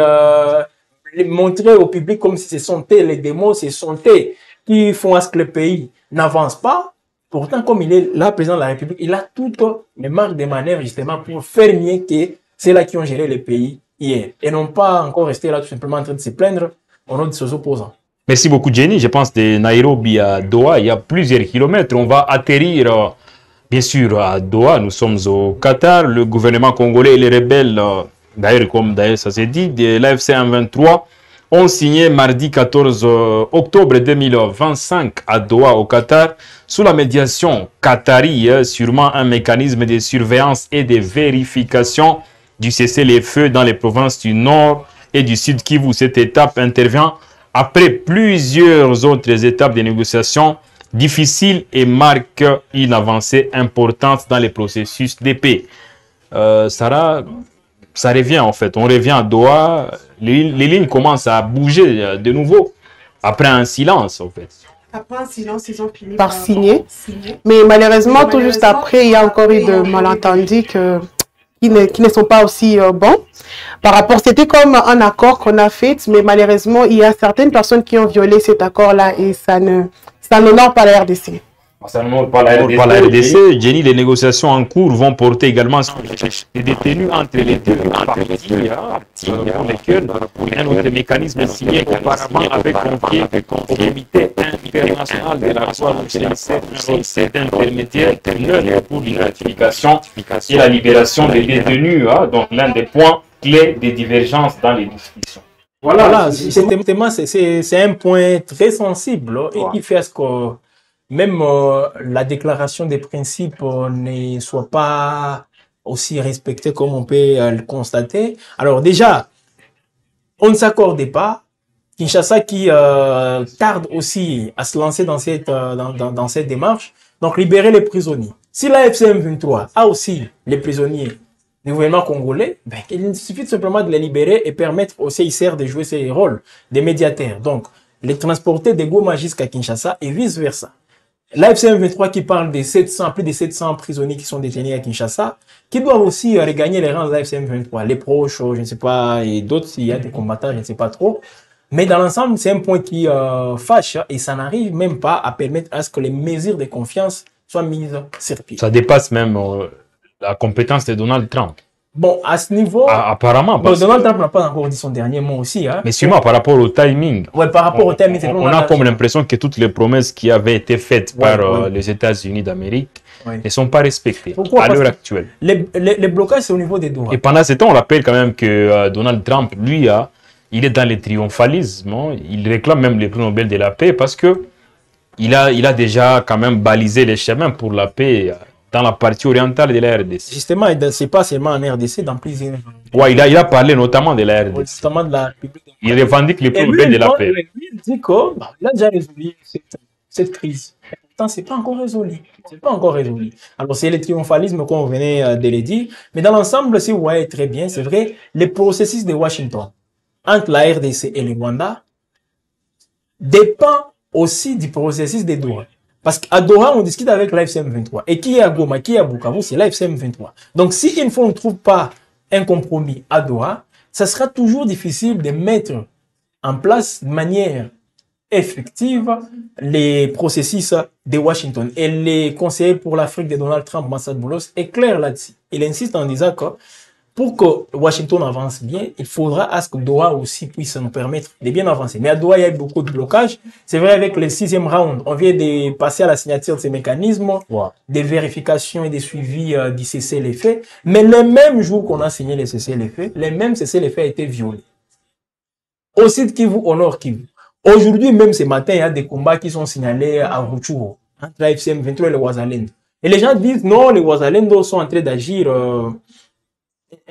les montrer au public comme si ce sont eux les démons, ce sont eux qui font à ce que le pays n'avance pas. Pourtant, comme il est là, président de la République, il a toutes les marques de manœuvre justement pour faire mieux que ceux-là qui ont géré le pays hier. Et non pas encore rester là tout simplement en train de se plaindre au nom de ses opposants. Merci beaucoup, Jenny. Je pense de Nairobi à Doha, il y a plusieurs kilomètres. On va atterrir, bien sûr, à Doha. Nous sommes au Qatar. Le gouvernement congolais et les rebelles, comme ça s'est dit, de l'AFC M23, ont signé mardi 14 octobre 2025 à Doha, au Qatar, sous la médiation qatari, sûrement un mécanisme de surveillance et de vérification du cessez-le-feu dans les provinces du Nord et du Sud Kivu. Cette étape intervient après plusieurs autres étapes de négociations difficiles et marque une avancée importante dans les processus de paix. Sarah, ça revient en fait. On revient à Doha, les lignes commencent à bouger de nouveau après un silence en fait. Après un silence, ils ont fini par signer. Mais malheureusement, tout juste après, il y a encore eu de malentendus qui ne sont pas aussi bons. Par rapport, c'était comme un accord qu'on a fait, mais malheureusement, il y a certaines personnes qui ont violé cet accord-là et ça n'honore pas la RDC. Ça ne montre pas la RDC. Jenny, les négociations en cours vont porter également sur les détenus entre les deux parties, pour lesquels un autre mécanisme signé auparavant avait confié au comité international de la Croix-Rouge d'intermédiaire pour l'identification et la libération des détenus. Donc l'un des points clés des divergences dans les discussions. Voilà, c'est un point très sensible et qui fait à ce que même la déclaration des principes ne soit pas aussi respectée comme on peut le constater. Alors déjà, on ne s'accordait pas. Kinshasa qui tarde aussi à se lancer dans cette démarche. Donc libérer les prisonniers. Si la FCM23 a aussi les prisonniers du gouvernement congolais, ben, il suffit simplement de les libérer et permettre au CICR de jouer ses rôles de médiateurs. Donc les transporter de Goma jusqu'à Kinshasa et vice-versa. L'AFC M23 qui parle de 700, plus de 700 prisonniers qui sont détenus à Kinshasa, qui doivent aussi regagner les rangs de l'AFC M23. Les proches, je ne sais pas, et d'autres, s'il y a des combattants, je ne sais pas trop. Mais dans l'ensemble, c'est un point qui fâche et ça n'arrive même pas à permettre à ce que les mesures de confiance soient mises sur pied. Ça dépasse même la compétence de Donald Trump. Bon, à ce niveau, apparemment, Donald Trump n'a pas encore dit son dernier mot aussi. Hein. Mais sûrement par rapport au timing. Ouais, par rapport au timing, on a comme l'impression que toutes les promesses qui avaient été faites par les États-Unis d'Amérique ne sont pas respectées à l'heure actuelle. Les blocages, c'est au niveau des droits. Et pendant ce temps, on rappelle quand même que Donald Trump, lui, il est dans le triomphalisme. Hein. Il réclame même le prix Nobel de la paix parce que il a déjà quand même balisé les chemins pour la paix dans la partie orientale de la RDC. Justement, c'est pas seulement en RDC, dans plusieurs... Ouais, il a parlé notamment de la RDC. Justement de la République. Il revendique le prix Nobel de la paix. Il dit qu'il a déjà résolu cette crise. Pourtant, c'est pas encore résolu. C'est pas encore résolu. Alors, c'est le triomphalisme qu'on venait de le dire. Mais dans l'ensemble, si vous voyez très bien, c'est vrai, les processus de Washington entre la RDC et le Rwanda dépend aussi du processus des Doha. Parce qu'à Doha, on discute avec l'AFCM 23. Et qui est à Goma, qui est à Bukavu, c'est l'AFCM 23. Donc, si une fois on ne trouve pas un compromis à Doha, ça sera toujours difficile de mettre en place de manière effective les processus de Washington. Et les conseillers pour l'Afrique de Donald Trump, Massad Boulos, est clair là-dessus. Il insiste en disant que pour que Washington avance bien, il faudra à ce que Doha aussi puisse nous permettre de bien avancer. Mais à Doha, il y a eu beaucoup de blocages. C'est vrai, avec le 6e round, on vient de passer à la signature de ces mécanismes de vérification et de suivi du cessez-le-feu. Mais le même jour qu'on a signé les cessez-le-feu, les mêmes cessez-le-feu a été violés. Au sud Kivu, au nord Kivu. Aujourd'hui, même ce matin, il y a des combats qui sont signalés à Rutshuru, entre la FCM 23 et les Wazalendo. Et les gens disent non, les Wazalendo sont en train d'agir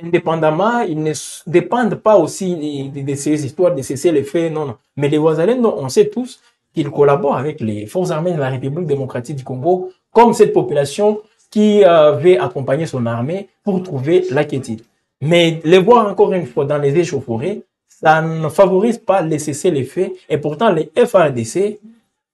indépendamment, ils ne dépendent pas aussi de ces histoires de cesser les faits, non, non. Mais les Wazalendo, on sait tous qu'il collabore avec les forces armées de la République démocratique du Congo, comme cette population qui veut accompagner son armée pour trouver la quiétude. Mais les voir encore une fois dans les échauffourées, ça ne favorise pas les cessez-le-feu. Et pourtant, les FARDC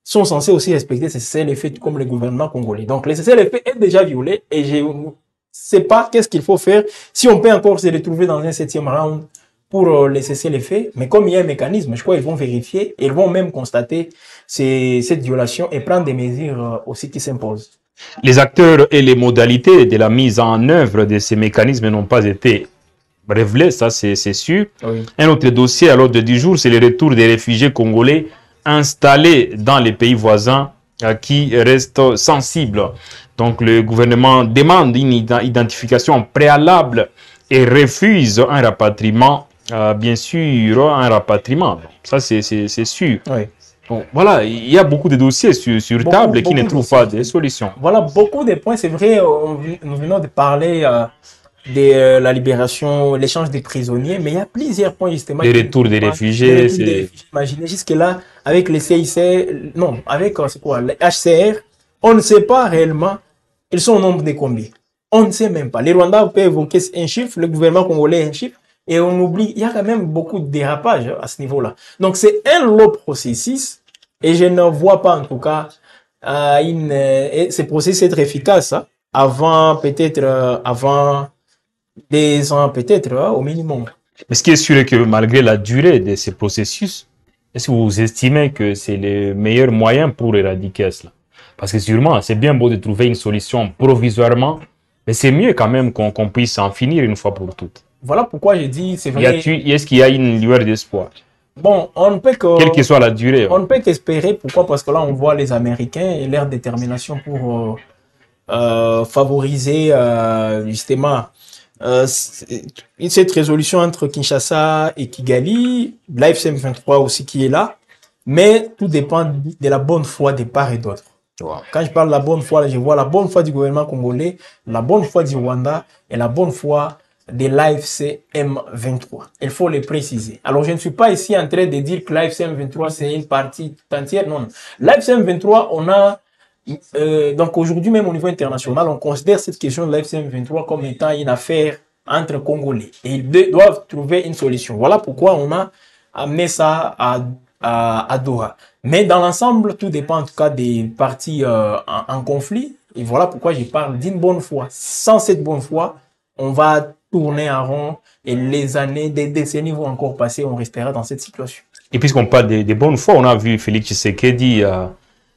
sont censés aussi respecter ces cessez-le-feu comme le gouvernement congolais. Donc, les cessez-le-feu est déjà violé et je ne sais pas qu'est-ce qu'il faut faire si on peut encore se retrouver dans un 7e round pour les cessez-le-feu. Mais comme il y a un mécanisme, je crois qu'ils vont vérifier et ils vont même constater cette violation et prendre des mesures aussi qui s'imposent. Les acteurs et les modalités de la mise en œuvre de ces mécanismes n'ont pas été révélés, ça c'est sûr. Oui. Un autre dossier à l'ordre du jour, c'est le retour des réfugiés congolais installés dans les pays voisins qui restent sensibles. Donc le gouvernement demande une identification préalable et refuse un rapatriement, bien sûr, un rapatriement. Ça c'est sûr. Oui. Bon, voilà, il y a beaucoup de dossiers sur table qui ne trouvent pas de solutions. Voilà, beaucoup de points. C'est vrai, nous venons de parler de la libération, l'échange des prisonniers, mais il y a plusieurs points justement. Les retours des réfugiés. Imaginez jusque-là, avec les CIC, non, avec c'est quoi, les HCR, on ne sait pas réellement, ils sont au nombre de combien. On ne sait même pas. Les Rwandais peuvent évoquer un chiffre, le gouvernement congolais un chiffre, et on oublie, il y a quand même beaucoup de dérapages à ce niveau-là. Donc, c'est un long processus et je ne vois pas, en tout cas, ce processus être efficace hein, avant, peut-être, avant des ans, peut-être, au minimum. Mais ce qui est sûr est que malgré la durée de ce processus, est-ce que vous estimez que c'est le meilleur moyen pour éradiquer cela? Parce que sûrement, c'est bien beau de trouver une solution provisoirement, mais c'est mieux quand même qu'on puisse en finir une fois pour toutes. Voilà pourquoi je dis, c'est vrai. Est-ce qu'il y a une lueur d'espoir? Bon, on ne peut que... Quelle que soit la durée. On ne peut qu'espérer. Pourquoi? Parce que là, on voit les Américains et leur détermination pour favoriser justement cette résolution entre Kinshasa et Kigali, l'AFC M23 aussi qui est là. Mais tout dépend de la bonne foi des parts et d'autres. Wow. Quand je parle de la bonne foi, je vois la bonne foi du gouvernement congolais, la bonne foi du Rwanda et la bonne foi de l'AFC M23. Il faut les préciser. Alors, je ne suis pas ici en train de dire que l'AFC M23, c'est une partie entière. Non, non. L'AFC M23, on a... donc, aujourd'hui, même au niveau international, on considère cette question de l'AFC M23 comme étant une affaire entre Congolais. Et ils doivent trouver une solution. Voilà pourquoi on a amené ça à Doha. Mais dans l'ensemble, tout dépend en tout cas des parties en conflit. Et voilà pourquoi je parle d'une bonne foi. Sans cette bonne foi, on va tourner en rond et les années, des décennies vont encore passer, on restera dans cette situation. Et puisqu'on parle de bonne foi, on a vu Félix Tshisekedi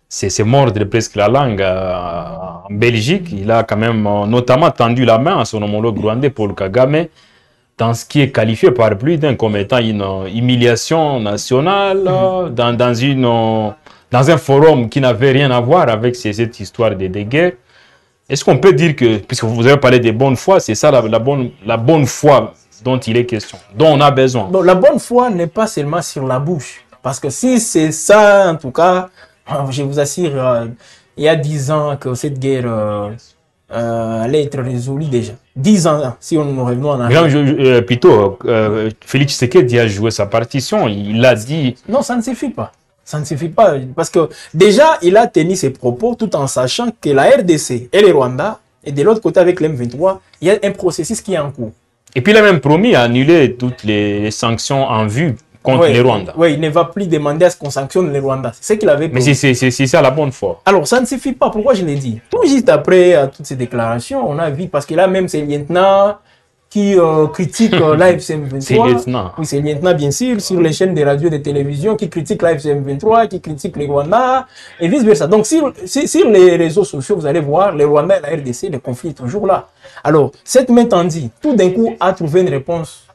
c'est mordre presque la langue en Belgique. Il a quand même notamment tendu la main à son homologue rwandais Paul Kagame dans ce qui est qualifié par plus d'un comme étant une humiliation nationale dans un forum qui n'avait rien à voir avec cette histoire de guerre. Est-ce qu'on peut dire que, puisque vous avez parlé de bonne foi, c'est ça la bonne foi dont il est question, dont on a besoin? Donc, la bonne foi n'est pas seulement sur la bouche. Parce que si c'est ça, en tout cas, je vous assure, il y a 10 ans que cette guerre allait être résolue déjà. 10 ans, si nous revenons en arrière. Plutôt, Félix Tshisekedi a joué sa partition, il a dit... Non, ça ne suffit pas. Ça ne suffit pas, parce que déjà, il a tenu ses propos tout en sachant que la RDC et le Rwanda, et de l'autre côté avec l'M23, il y a un processus qui est en cours. Et puis il a même promis à annuler toutes les sanctions en vue contre les Rwandais. Oui, il ne va plus demander à ce qu'on sanctionne les Rwandais. C'est ce qu'il avait promis. Mais c'est ça la bonne foi. Alors, ça ne suffit pas. Pourquoi je l'ai dit? Tout juste après toutes ces déclarations, on a vu, parce que là même, c'est lieutenant qui critique l'AFC M23. C'est lieutenant. Oui, c'est lieutenant, bien sûr, sur les chaînes de radio et de télévision, qui critique l'AFC M23, qui critique les Rwandais, et vice-versa. Donc, sur les réseaux sociaux, vous allez voir, les Rwandais et la RDC, le conflit est toujours là. Alors, cette main tendue, tout d'un coup, a trouvé une réponse.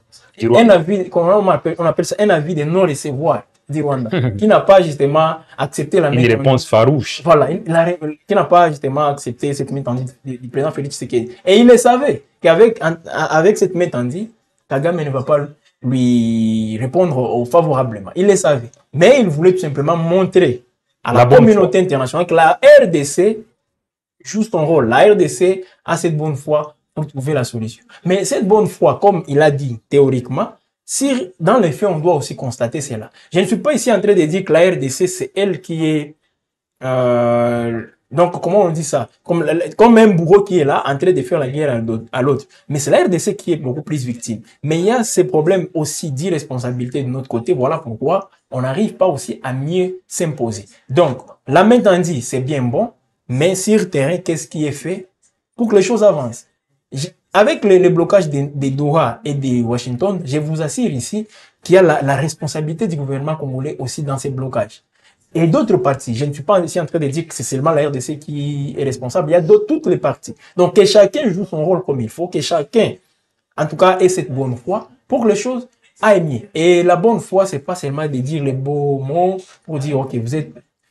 Un avis, on appelle ça un avis de non-recevoir du Rwanda, qui n'a pas justement accepté la main tendue. Une réponse farouche. Voilà, qui n'a pas justement accepté cette main tendue du président Félix Tshisekedi. Et il le savait qu'avec cette main tendue, Kagame ne va pas lui répondre favorablement. Il le savait. Mais il voulait tout simplement montrer à la communauté internationale que la RDC joue son rôle. La RDC a cette bonne foi pour trouver la solution. Mais cette bonne foi, comme il a dit théoriquement, Si dans les faits, on doit aussi constater cela. Je ne suis pas ici en train de dire que la RDC, c'est elle qui est... donc, comment on dit ça? Comme un bourreau qui est là, en train de faire la guerre à l'autre. Mais c'est la RDC qui est beaucoup plus victime. Mais il y a ces problèmes aussi d'irresponsabilité de notre côté. Voilà pourquoi on n'arrive pas aussi à mieux s'imposer. Donc, la main tendue, c'est bien bon. Mais sur terrain, qu'est-ce qui est fait pour que les choses avancent? Avec les blocages des Doha et de Washington, je vous assure ici qu'il y a la responsabilité du gouvernement congolais aussi dans ces blocages. Et d'autres partis, je ne suis pas ici en train de dire que c'est seulement la RDC qui est responsable, il y a toutes les parties. Donc que chacun joue son rôle comme il faut, que chacun, en tout cas, ait cette bonne foi pour que les choses aillent mieux. Et la bonne foi, c'est pas seulement de dire les beaux mots pour dire, ok,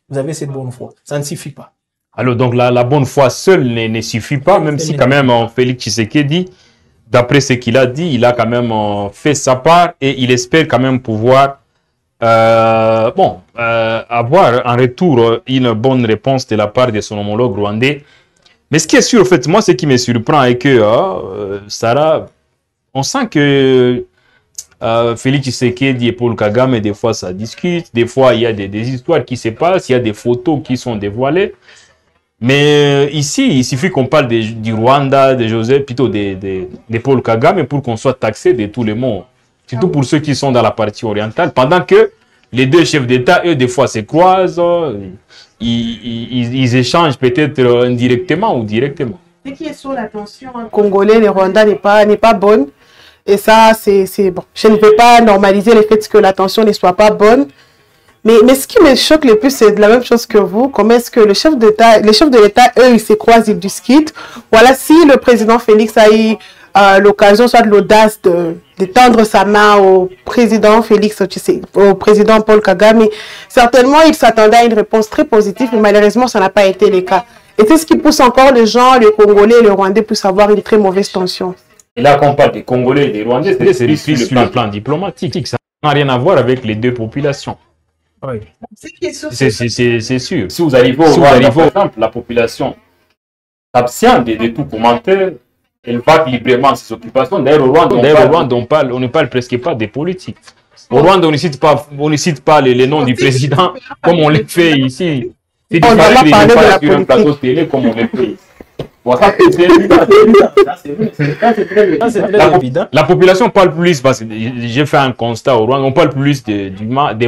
vous avez cette bonne foi. Ça ne suffit pas. Alors, donc, la bonne foi seule ne suffit pas, même si quand même Félix Tshisekedi, d'après ce qu'il a dit, il a quand même fait sa part et il espère quand même pouvoir avoir en retour une bonne réponse de la part de son homologue rwandais. Mais ce qui est sûr, en fait, moi, ce qui me surprend est que Sarah, on sent que Félix Tshisekedi et Paul Kagame, des fois, ça discute, des fois, il y a des histoires qui se passent, il y a des photos qui sont dévoilées. Mais ici, il suffit qu'on parle du Rwanda, de Joseph, plutôt de Paul Kagame, pour qu'on soit taxé de tous les mots. Surtout pour ceux qui sont dans la partie orientale. Pendant que les deux chefs d'État, eux, des fois, se croisent, ils échangent peut-être indirectement ou directement. Ce qui est sur la tension congolais, le Rwanda n'est pas bonne. Et ça, c'est bon. Je ne veux pas normaliser le fait que la tension ne soit pas bonne. Mais ce qui me choque le plus, c'est la même chose que vous. Comment est-ce que les chefs de l'État, eux, ils se croisent, ils discutent. Voilà, si le président Félix a eu l'occasion, soit de l'audace de tendre sa main au président Félix, au président Paul Kagame, certainement, il s'attendait à une réponse très positive, mais malheureusement, ça n'a pas été le cas. Et c'est ce qui pousse encore les gens, les Congolais et les Rwandais, pour avoir une très mauvaise tension. Et là, quand on parle des Congolais et des Rwandais, c'est plus sur le plan diplomatique. Ça n'a rien à voir avec les deux populations. Oui. C'est sûr. Si vous arrivez au Rwanda, par exemple, la population s'abstient de tout commentaire, elle va librement ses occupations. D'ailleurs, au Rwanda, on ne parle presque pas des politiques. Au Rwanda, on ne cite pas les noms du président comme on les fait ici. C'est difficile de parler sur un plateau télé comme on les fait ici. Bon, ça, c'est très évident. La population parle plus, parce que j'ai fait un constat au Rwanda, on parle plus des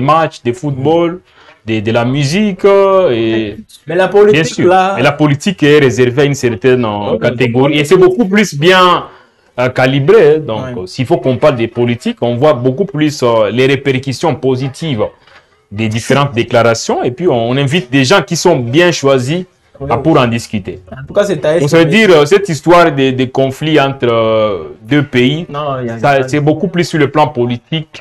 matchs, des football, de la musique. Mais la politique, bien sûr, là... Mais la politique est réservée à une certaine catégorie. Et c'est beaucoup plus bien calibré. Donc, s'il faut qu'on parle des politiques, on voit beaucoup plus les répercussions positives des différentes déclarations. Et puis, on invite des gens qui sont bien choisis pour en discuter. En tout cas, donc, ça veut dire cette histoire de conflits entre deux pays, c'est beaucoup plus sur le plan politique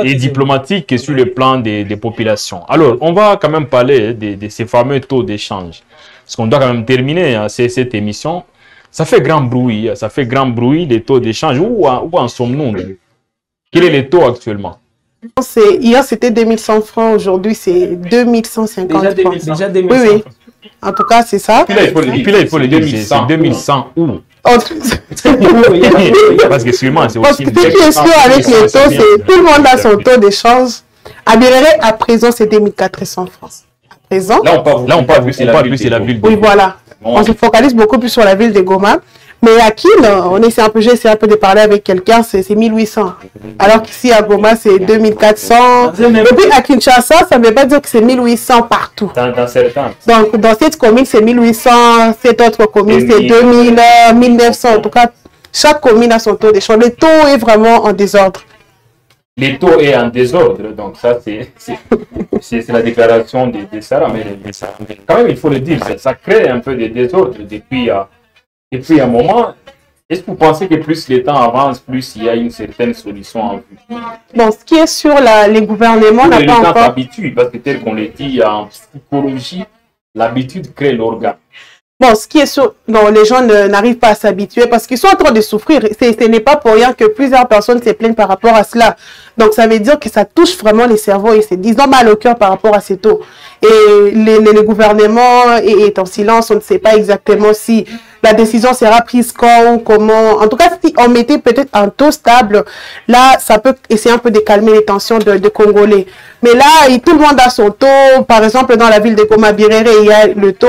et diplomatique que sur le plan des populations. Alors, on va quand même parler de ces fameux taux d'échange. Parce qu'on doit quand même terminer cette émission. Ça fait grand bruit, les taux d'échange. Où en sommes-nous? Quel est le taux actuellement? Hier, c'était 2100 francs. Aujourd'hui, c'est 2150 francs. Déjà 2100. Oui, oui. En tout cas, c'est ça. Puis là, il faut le dire, c'est 2100 où? Parce que sûrement, c'est aussi... Ce qui est sûr avec les taux, c'est tout le monde a son taux d'échange. À présent, c'est 2400 francs. À présent. Là, on parle plus de la ville de Goma. Oui, voilà. On se focalise beaucoup plus sur la ville de Goma. Mais à Kin, j'ai essayé un peu de parler avec quelqu'un, c'est 1800. Alors qu'ici à Goma, c'est 2400. Et puis à Kinshasa, ça ne veut pas dire que c'est 1800 partout. Dans certains. Donc dans cette commune, c'est 1800. Cette autre commune, c'est 2000, 1900. En tout cas, chaque commune a son taux d'échange. Le taux est vraiment en désordre. Le taux est en désordre. Donc ça, c'est la déclaration de Sarah. Mais quand même, il faut le dire, ça crée un peu de désordre depuis un moment. Est-ce que vous pensez que plus le temps avance, plus il y a une certaine solution en vue? Bon, ce qui est sur les gouvernements n'a pas encore... Les gens s'habituent, parce que tel qu'on le dit en psychologie, l'habitude crée l'organe. Bon, ce qui est sûr, non, les gens n'arrivent pas à s'habituer parce qu'ils sont en train de souffrir. Ce n'est pas pour rien que plusieurs personnes se plaignent par rapport à cela. Donc, ça veut dire que ça touche vraiment les cerveaux et c'est disons mal au cœur par rapport à ces taux. Et le gouvernement est en silence. On ne sait pas exactement si la décision sera prise quand, comment. En tout cas, si on mettait peut-être un taux stable, là, ça peut essayer un peu de calmer les tensions de Congolais. Mais là, tout le monde a son taux. Par exemple, dans la ville de Goma Birere, il y a le taux,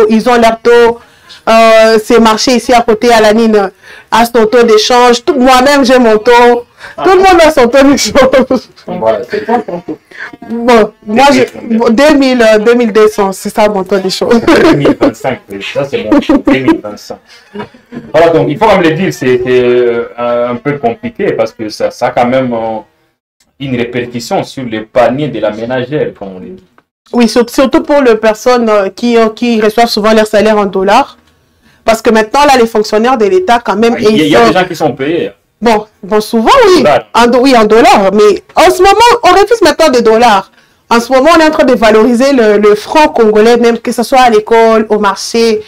ils ont leur taux. C'est marché ici à côté à la Nine, à son taux d'échange. Moi-même, j'ai mon taux. Tout le monde a son taux d'échange. Voilà, Bon, moi, 2200, c'est ça mon taux d'échange. 2025, ça c'est bon, 2025. Voilà, donc il faut même le dire, c'est un peu compliqué parce que ça a quand même une répercussion sur le panier de la ménagère, comme on dit. Oui, surtout pour les personnes qui reçoivent souvent leur salaire en dollars. Parce que maintenant, là, les fonctionnaires de l'État, quand même... Il y a des gens qui sont payés. Bon, souvent, oui. Oui, en dollars. Mais en ce moment, on refuse maintenant des dollars. En ce moment, on est en train de valoriser le franc congolais, même que ce soit à l'école, au marché.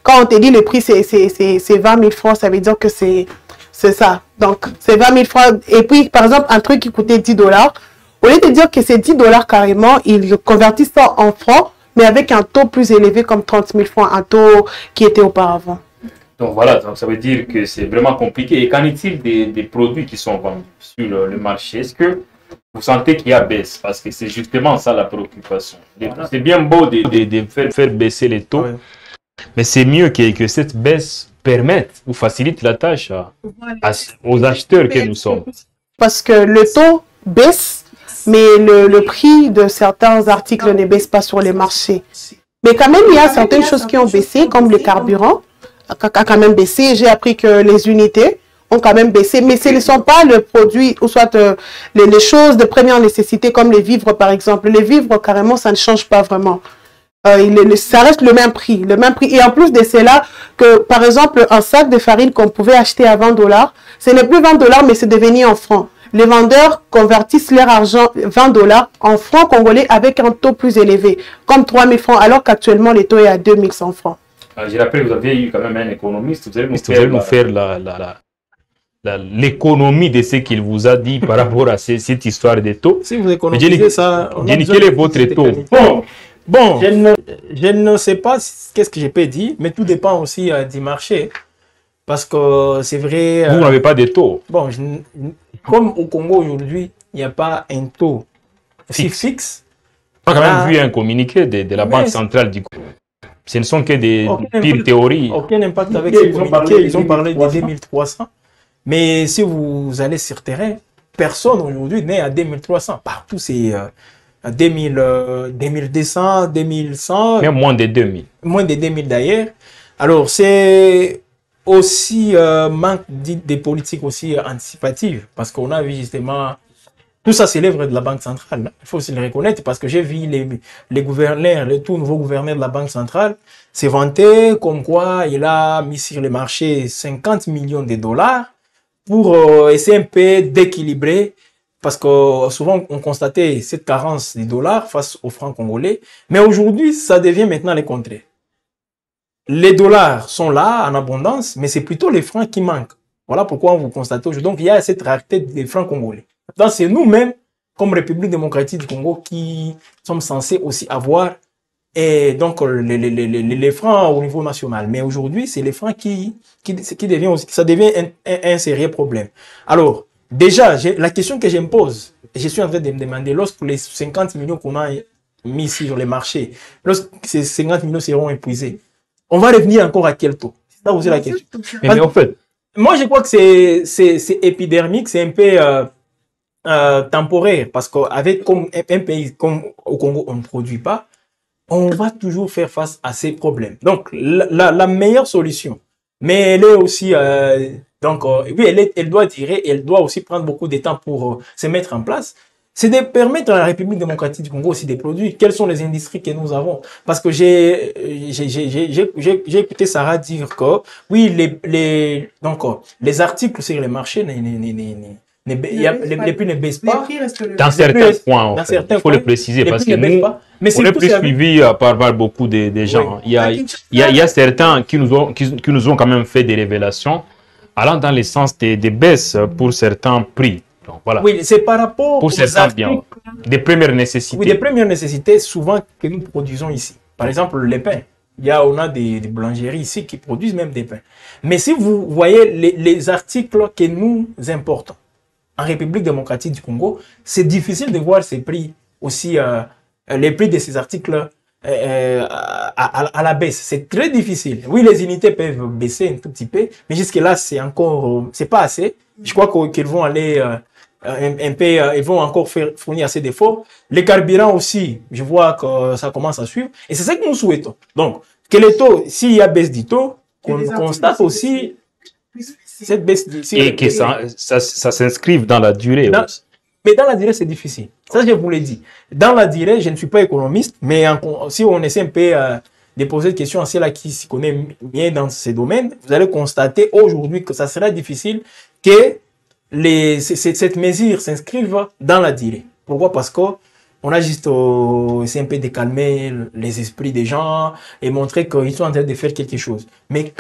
Quand on te dit le prix, c'est 20 000 francs, ça veut dire que c'est ça. Donc, c'est 20 000 francs. Et puis, par exemple, un truc qui coûtait 10 dollars, au lieu de dire que c'est 10 dollars carrément, ils convertissent ça en francs, mais avec un taux plus élevé comme 30 000 francs, un taux qui était auparavant. Donc voilà, donc ça veut dire que c'est vraiment compliqué. Et qu'en est-il des produits qui sont vendus sur le marché? Est-ce que vous sentez qu'il y a baisse? Parce que c'est justement ça la préoccupation. C'est bien beau de faire baisser les taux, mais c'est mieux que cette baisse permette ou facilite la tâche aux acheteurs que nous sommes. Parce que le taux baisse, mais le prix de certains articles ne baisse pas sur les marchés. Mais quand même, il y a certaines choses qui ont baissé, comme le carburant a quand même baissé. J'ai appris que les unités ont quand même baissé, mais ce ne sont pas le produit, ou soit les choses de première nécessité, comme les vivres, par exemple. Les vivres, carrément, ça ne change pas vraiment. Ça reste le même prix, Et en plus de cela, que par exemple, un sac de farine qu'on pouvait acheter à 20 dollars, ce n'est plus 20 dollars, mais c'est devenu en francs. Les vendeurs convertissent leur argent 20 dollars en francs congolais avec un taux plus élevé, comme 3 000 francs, alors qu'actuellement, le taux est à 2 100 francs. Je rappelle, vous aviez eu quand même un économiste. Vous allez nous faire l'économie de ce qu'il vous a dit par rapport à cette histoire des taux. Si vous économisez ça... Quel est votre taux? Bon, je ne sais pas qu'est-ce que je peux dire, mais tout dépend aussi du marché. Parce que c'est vrai... Vous n'avez pas de taux. Bon, comme au Congo aujourd'hui, il n'y a pas un taux fixe. On a quand même vu un communiqué de la Banque centrale du Congo. Ce ne sont que des pires théories. Aucun impact avec ces communiqués. Ils ont parlé de 2300. Mais si vous allez sur terrain, personne aujourd'hui n'est à 2300. Partout, c'est 2200, 2100. Même moins de 2000. Moins de 2000 d'ailleurs. Alors, c'est aussi manque des politiques aussi anticipatives. Parce qu'on a vu justement... Tout ça, c'est l'œuvre de la Banque centrale. Il faut aussi le reconnaître parce que j'ai vu les gouverneurs, les tout nouveaux gouverneurs de la Banque centrale se vanter comme quoi il a mis sur le marché 50 millions de dollars pour essayer un peu d'équilibrer. Parce que souvent, on constatait cette carence des dollars face aux francs congolais. Mais aujourd'hui, ça devient maintenant le contraire. Les dollars sont là en abondance, mais c'est plutôt les francs qui manquent. Voilà pourquoi vous constatez aujourd'hui. Donc, il y a cette rareté des francs congolais. Donc, c'est nous-mêmes, comme République démocratique du Congo, qui sommes censés aussi avoir donc les francs au niveau national. Mais aujourd'hui, c'est les francs qui devient aussi, ça devient un sérieux problème. Alors, déjà, la question que je me pose, et je suis en train de me demander, lorsque les 50 millions qu'on a mis sur les marchés, lorsque ces 50 millions seront épuisés, on va revenir encore à quel taux? C'est ça aussi la question. Mais en fait, moi, je crois que c'est épidermique, c'est un peu... temporaire, parce qu'avec un pays comme au Congo, on ne produit pas, on va toujours faire face à ces problèmes. Donc, la meilleure solution, mais elle est aussi, oui, elle doit aussi prendre beaucoup de temps pour se mettre en place, c'est de permettre à la République démocratique du Congo aussi de produire. Quelles sont les industries que nous avons? Parce que j'ai écouté Sarah dire que, oui, les articles sur les marchés les prix ne baissent pas. Dans certains points, en fait. Il faut le préciser parce que nous, on est plus suivis par beaucoup de gens. Oui. Il y a certains qui nous ont quand même fait des révélations allant dans le sens des baisses pour certains prix. Donc, voilà. Oui, c'est par rapport pour certains biens, des premières nécessités. Oui, des premières nécessités souvent que nous produisons ici. Par exemple, le pain. On a des boulangeries ici qui produisent même des pains. Mais si vous voyez les articles que nous importons en République démocratique du Congo, c'est difficile de voir ces prix aussi, les prix de ces articles à la baisse. C'est très difficile. Oui, les unités peuvent baisser un tout petit peu, mais jusque-là, c'est pas assez. Je crois qu'ils vont aller un peu, ils vont encore fournir assez d'efforts. Les carburants aussi, je vois que ça commence à suivre. Et c'est ça que nous souhaitons. Donc, que les taux, s'il y a baisse du taux, qu'on constate aussi cette baisse du taux. Et que ça s'inscrive dans la durée. Mais dans la durée, c'est difficile. Ça, je vous l'ai dit. Dans la durée, je ne suis pas économiste, mais si on essaie un peu de poser des questions à ceux-là qui s'y connaissent bien dans ces domaines, vous allez constater aujourd'hui que ça sera difficile que cette mesure s'inscrive dans la durée. Pourquoi? Parce que on a juste essayé un peu de calmer les esprits des gens et montrer qu'ils sont en train de faire quelque chose. Mais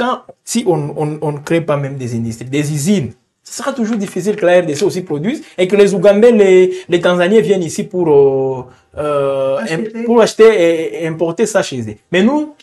si on ne crée pas même des industries, des usines, ce sera toujours difficile que la RDC aussi produise et que les Ougandais, les Tanzaniens viennent ici pour acheter et importer ça chez eux. Mais nous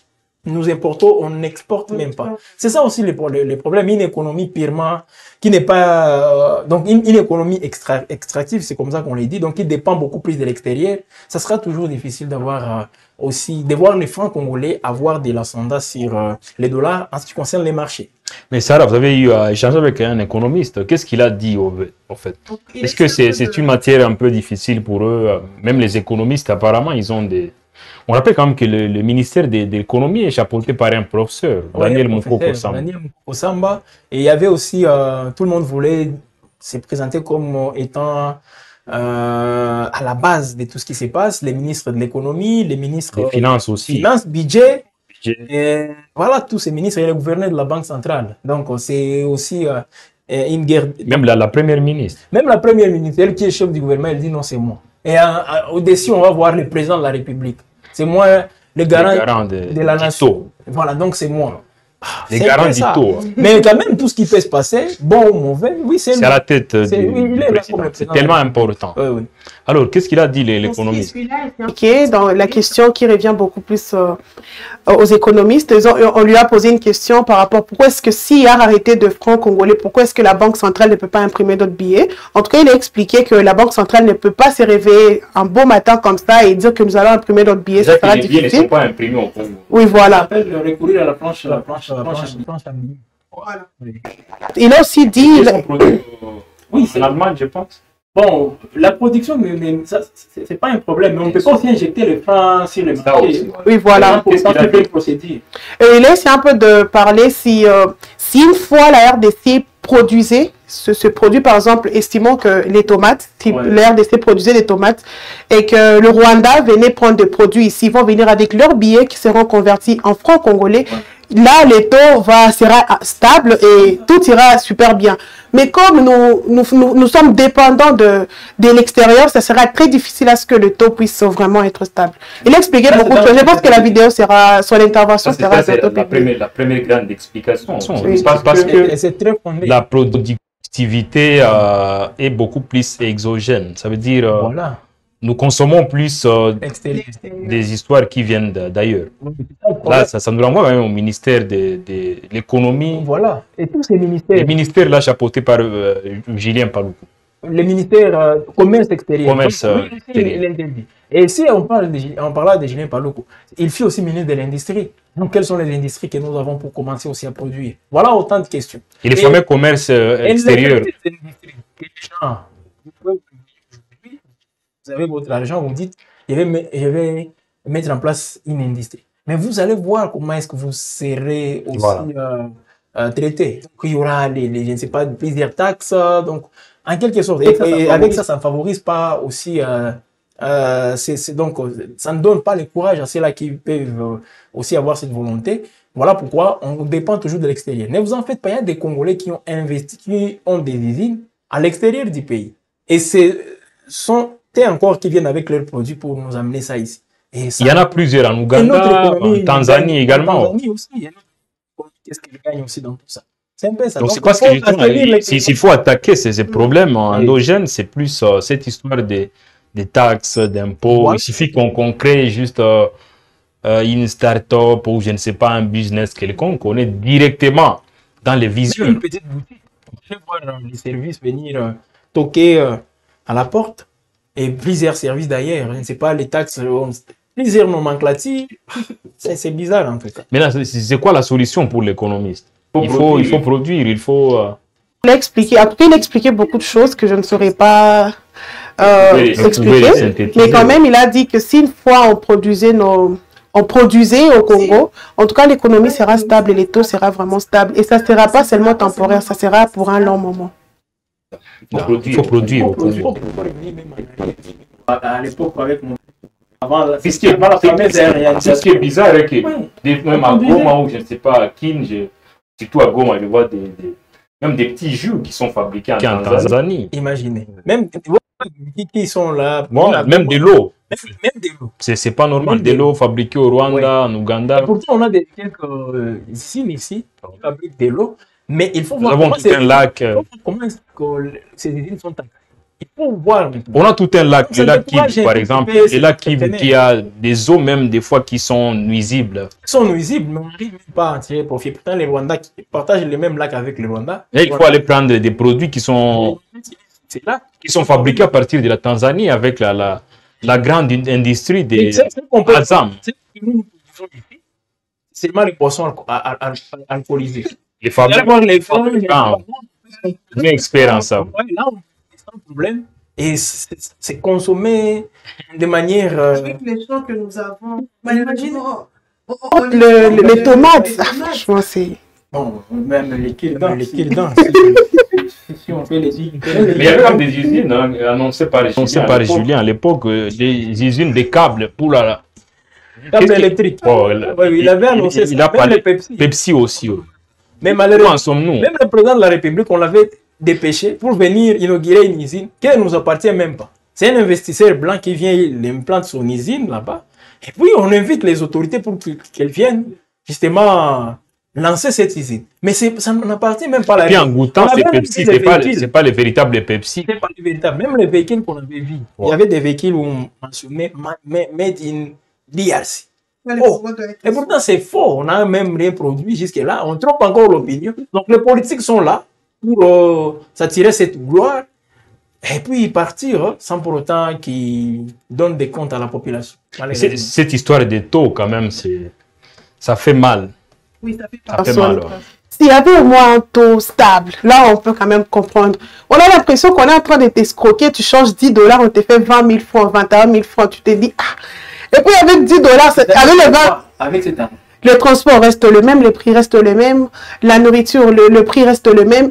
importons, on n'exporte même pas. C'est ça aussi le problème. Une économie purement qui n'est pas... donc une économie extractive, c'est comme ça qu'on l'a dit, donc qui dépend beaucoup plus de l'extérieur. Ça sera toujours difficile d'avoir de voir les francs congolais avoir de l'ascendant sur les dollars en ce qui concerne les marchés. Mais Sarah, vous avez eu à échanger avec un économiste. Qu'est-ce qu'il a dit au fait? Est-ce que c'est une matière un peu difficile pour eux? Même les économistes, apparemment, ils ont des... On rappelle quand même que le ministère de l'économie est chapeauté par un professeur, Daniel Mukoko-Samba. Et il y avait aussi, tout le monde voulait se présenter comme étant à la base de tout ce qui se passe, les ministres de l'économie, les ministres des finances aussi. Finances, budget. Et voilà, tous ces ministres et le gouverneur de la Banque centrale. Donc, c'est aussi une guerre. Même la première ministre. Même la première ministre, elle qui est chef du gouvernement, elle dit non, c'est moi. Et au-dessus, on va voir le président de la République. C'est moi le garant de la nation. Voilà, donc c'est moi. Les garants du taux. Mais quand même, tout ce qui peut se passer, bon ou mauvais, oui, c'est à la tête du président. C'est tellement important. Oui, oui. Alors, qu'est-ce qu'il a dit l'économiste? Dans la question qui revient beaucoup plus aux économistes, on lui a posé une question par rapport à pourquoi est-ce que s'il y a arrêté de francs congolais, pourquoi est-ce que la Banque centrale ne peut pas imprimer d'autres billets? En tout cas, il a expliqué que la Banque centrale ne peut pas se réveiller un beau matin comme ça et dire que nous allons imprimer d'autres billets. Ça sera difficile. Les billets ne sont pas imprimés au Congo. Oui, voilà. Recourir à la planche à billets. Voilà. Il a aussi dit... Oui, c'est l'Allemagne, je pense. Bon, la production, c'est pas un problème, mais on ne peut pas aussi injecter les francs sur les marchés. Oui, voilà. Pour ça, c'est une procédure. Il a essayé un peu de parler si une fois la RDC produisait ce produit, par exemple, estimons que les tomates, si la RDC produisait des tomates et que le Rwanda venait prendre des produits ici, ils vont venir avec leurs billets qui seront convertis en francs congolais. Là, les taux sera stable et tout ira super bien. Mais comme nous sommes dépendants de l'extérieur, ça sera très difficile à ce que le taux puisse vraiment être stable. Il a expliqué beaucoup de choses. Je pense que la vidéo sera, son intervention sera la première grande explication. Oui. Parce que la productivité est beaucoup plus exogène. Ça veut dire... Voilà. Nous consommons plus des histoires qui viennent d'ailleurs. Là, ça nous renvoie même au ministère de l'économie. Voilà. Et tous ces ministères. Les ministères là chapeautés par Julien Paluku. Le ministère commerce extérieur. Commerce extérieur. Et si on parle de Julien Paluku, il fut aussi ministre de l'Industrie. Donc, quelles sont les industries que nous avons pour commencer aussi à produire? Voilà autant de questions. Et le fameux commerce extérieur. Vous avez votre argent, vous dites, je vais mettre en place une industrie. Mais vous allez voir comment est-ce que vous serez aussi traité. Donc, il y aura je ne sais pas, plusieurs taxes. Donc, en quelque sorte, et avec ça, ça ne favorise pas aussi... donc, ça ne donne pas le courage à ceux-là qui peuvent aussi avoir cette volonté. Voilà pourquoi on dépend toujours de l'extérieur. Ne vous en faites pas, il y a des Congolais qui ont investi, qui ont des usines à l'extérieur du pays. Et sont encore qui viennent avec leurs produits pour nous amener ça ici. Et ça, il y en a plusieurs en Ouganda, en Tanzanie également. En Tanzanie aussi, il y en a qu'est-ce qu'ils gagnent aussi dans tout ça. C'est un peu ça. Donc c'est parce que s'il faut attaquer ces problèmes endogènes, c'est plus cette histoire des taxes, d'impôts. Il suffit qu'on crée juste une start-up ou je ne sais pas, un business quelconque, on est directement dans les visions. Une petite boutique. Je vais voir les services venir toquer à la porte et plusieurs services d'ailleurs. Je ne sais pas, les taxes, plusieurs nomenclatures. C'est bizarre en tout cas. Mais là, c'est quoi la solution pour l'économiste? Il faut produire, il faut... Il a expliqué, en tout cas, il a expliqué beaucoup de choses que je ne saurais pas expliquer. Mais quand même, il a dit que si une fois on produisait au Congo, en tout cas, l'économie sera stable et les taux sera vraiment stable. Et ça ne sera pas seulement temporaire, ça sera pour un long moment. Il faut produire au Congo. À l'époque, avec mon... Avant Ce qui est bizarre, c'est que même à Goma ou je ne sais pas, à Kin, surtout à Goma, je vois même des petits jus qui sont fabriqués en Tanzanie. Imaginez. Même qui sont là. Même de l'eau. Même de l'eau. C'est pas normal. De l'eau fabriquée au Rwanda, en Ouganda. Et pourtant, on a quelques usines ici qui fabriquent de l'eau. Mais il faut voir comment est-ce que ces usines sont taxées. Il faut voir. On a tout un lac, le lac Kivu par exemple, le lac Kivu qui a des eaux même des fois qui sont nuisibles. Ils sont nuisibles, mais on n'arrive même pas à en tirer profit. Pourtant, les Rwandais qui partagent le même lac avec le Rwanda. Et il faut aller prendre des produits qui sont fabriqués à partir de la Tanzanie avec la grande industrie des Azam. C'est seulement les boissons alcoolisées. Les fabricants, une expérience. Là, sans problème. Et c'est consommé de manière... Avec les champs que nous avons, les tomates, franchement, c'est... Bon, même les kills-dents. Si on fait les usines. Mais il y avait même des usines annoncées par Julien à l'époque, des usines de câbles pour la... Câbles électriques. Il avait annoncé ça. Il a parlé Pepsi aussi. Mais malheureusement, en sommes-nous? Même le président de la République, on l'avait dépêché pour venir inaugurer une usine qui ne nous appartient même pas. C'est un investisseur blanc qui vient, il implante son usine là-bas. Et puis, on invite les autorités pour qu'elles viennent justement lancer cette usine. Mais ça n'appartient même pas à la République. Puis en goûtant, c'est Pepsi, c'est pas le véritable Pepsi. C'est pas le véritable. Même les véhicules qu'on avait vus, il y avait des véhicules où on mentionnait Made in DRC. Et pourtant, c'est faux. On n'a même rien produit jusque-là. On trompe encore l'opinion. Donc, les politiques sont là pour s'attirer cette gloire et puis partir sans pour autant qu'ils donnent des comptes à la population. Cette histoire des taux, quand même, ça fait mal. Oui, ça fait mal. S'il y avait au moins un taux stable, là, on peut quand même comprendre. On a l'impression qu'on est en train de t'escroquer. Tu changes 10 $, on te fait 20 000 francs, 21 000 francs. Tu te dis, ah. Et puis avec 10 $, avec cet argent, le transport reste le même, les prix restent les mêmes, la nourriture, le prix reste le même.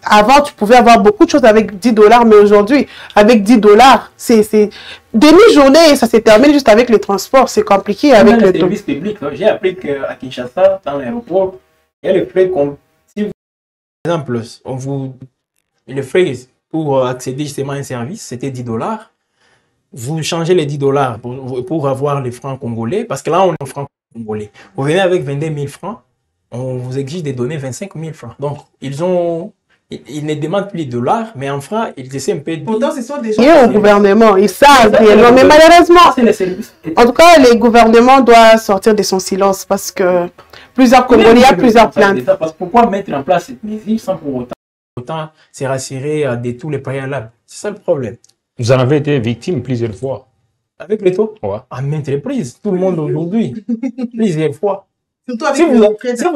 Avant, tu pouvais avoir beaucoup de choses avec 10 $, mais aujourd'hui, avec 10 $, c'est demi-journée et ça se termine juste avec le transport. C'est compliqué avec le service public. J'ai appris qu'à Kinshasa, dans l'aéroport, il y a les frais comme... Si vous... Par exemple, les frais pour accéder justement à un service, c'était 10 $. Vous changez les 10 $ pour avoir les francs congolais, parce que là, on est en francs congolais. Vous venez avec 22 000 francs, on vous exige de donner 25 000 francs. Donc, ils ne demandent plus les dollars, mais en francs, ils essaient un peu de... Pourtant, ce sont des gens au gouvernement, ils savent réellement, mais malheureusement, en tout cas, les gouvernements doivent sortir de son silence, parce que plusieurs Congolais, il y a plusieurs plaintes. Pourquoi mettre en place cette mesure sans pour autant se rassurer de tous les préalables? C'est ça le problème. Vous en avez été victime plusieurs fois. Avec les taux? Ouais. À maintes reprises. Tout le monde aujourd'hui. Plusieurs fois. Si vous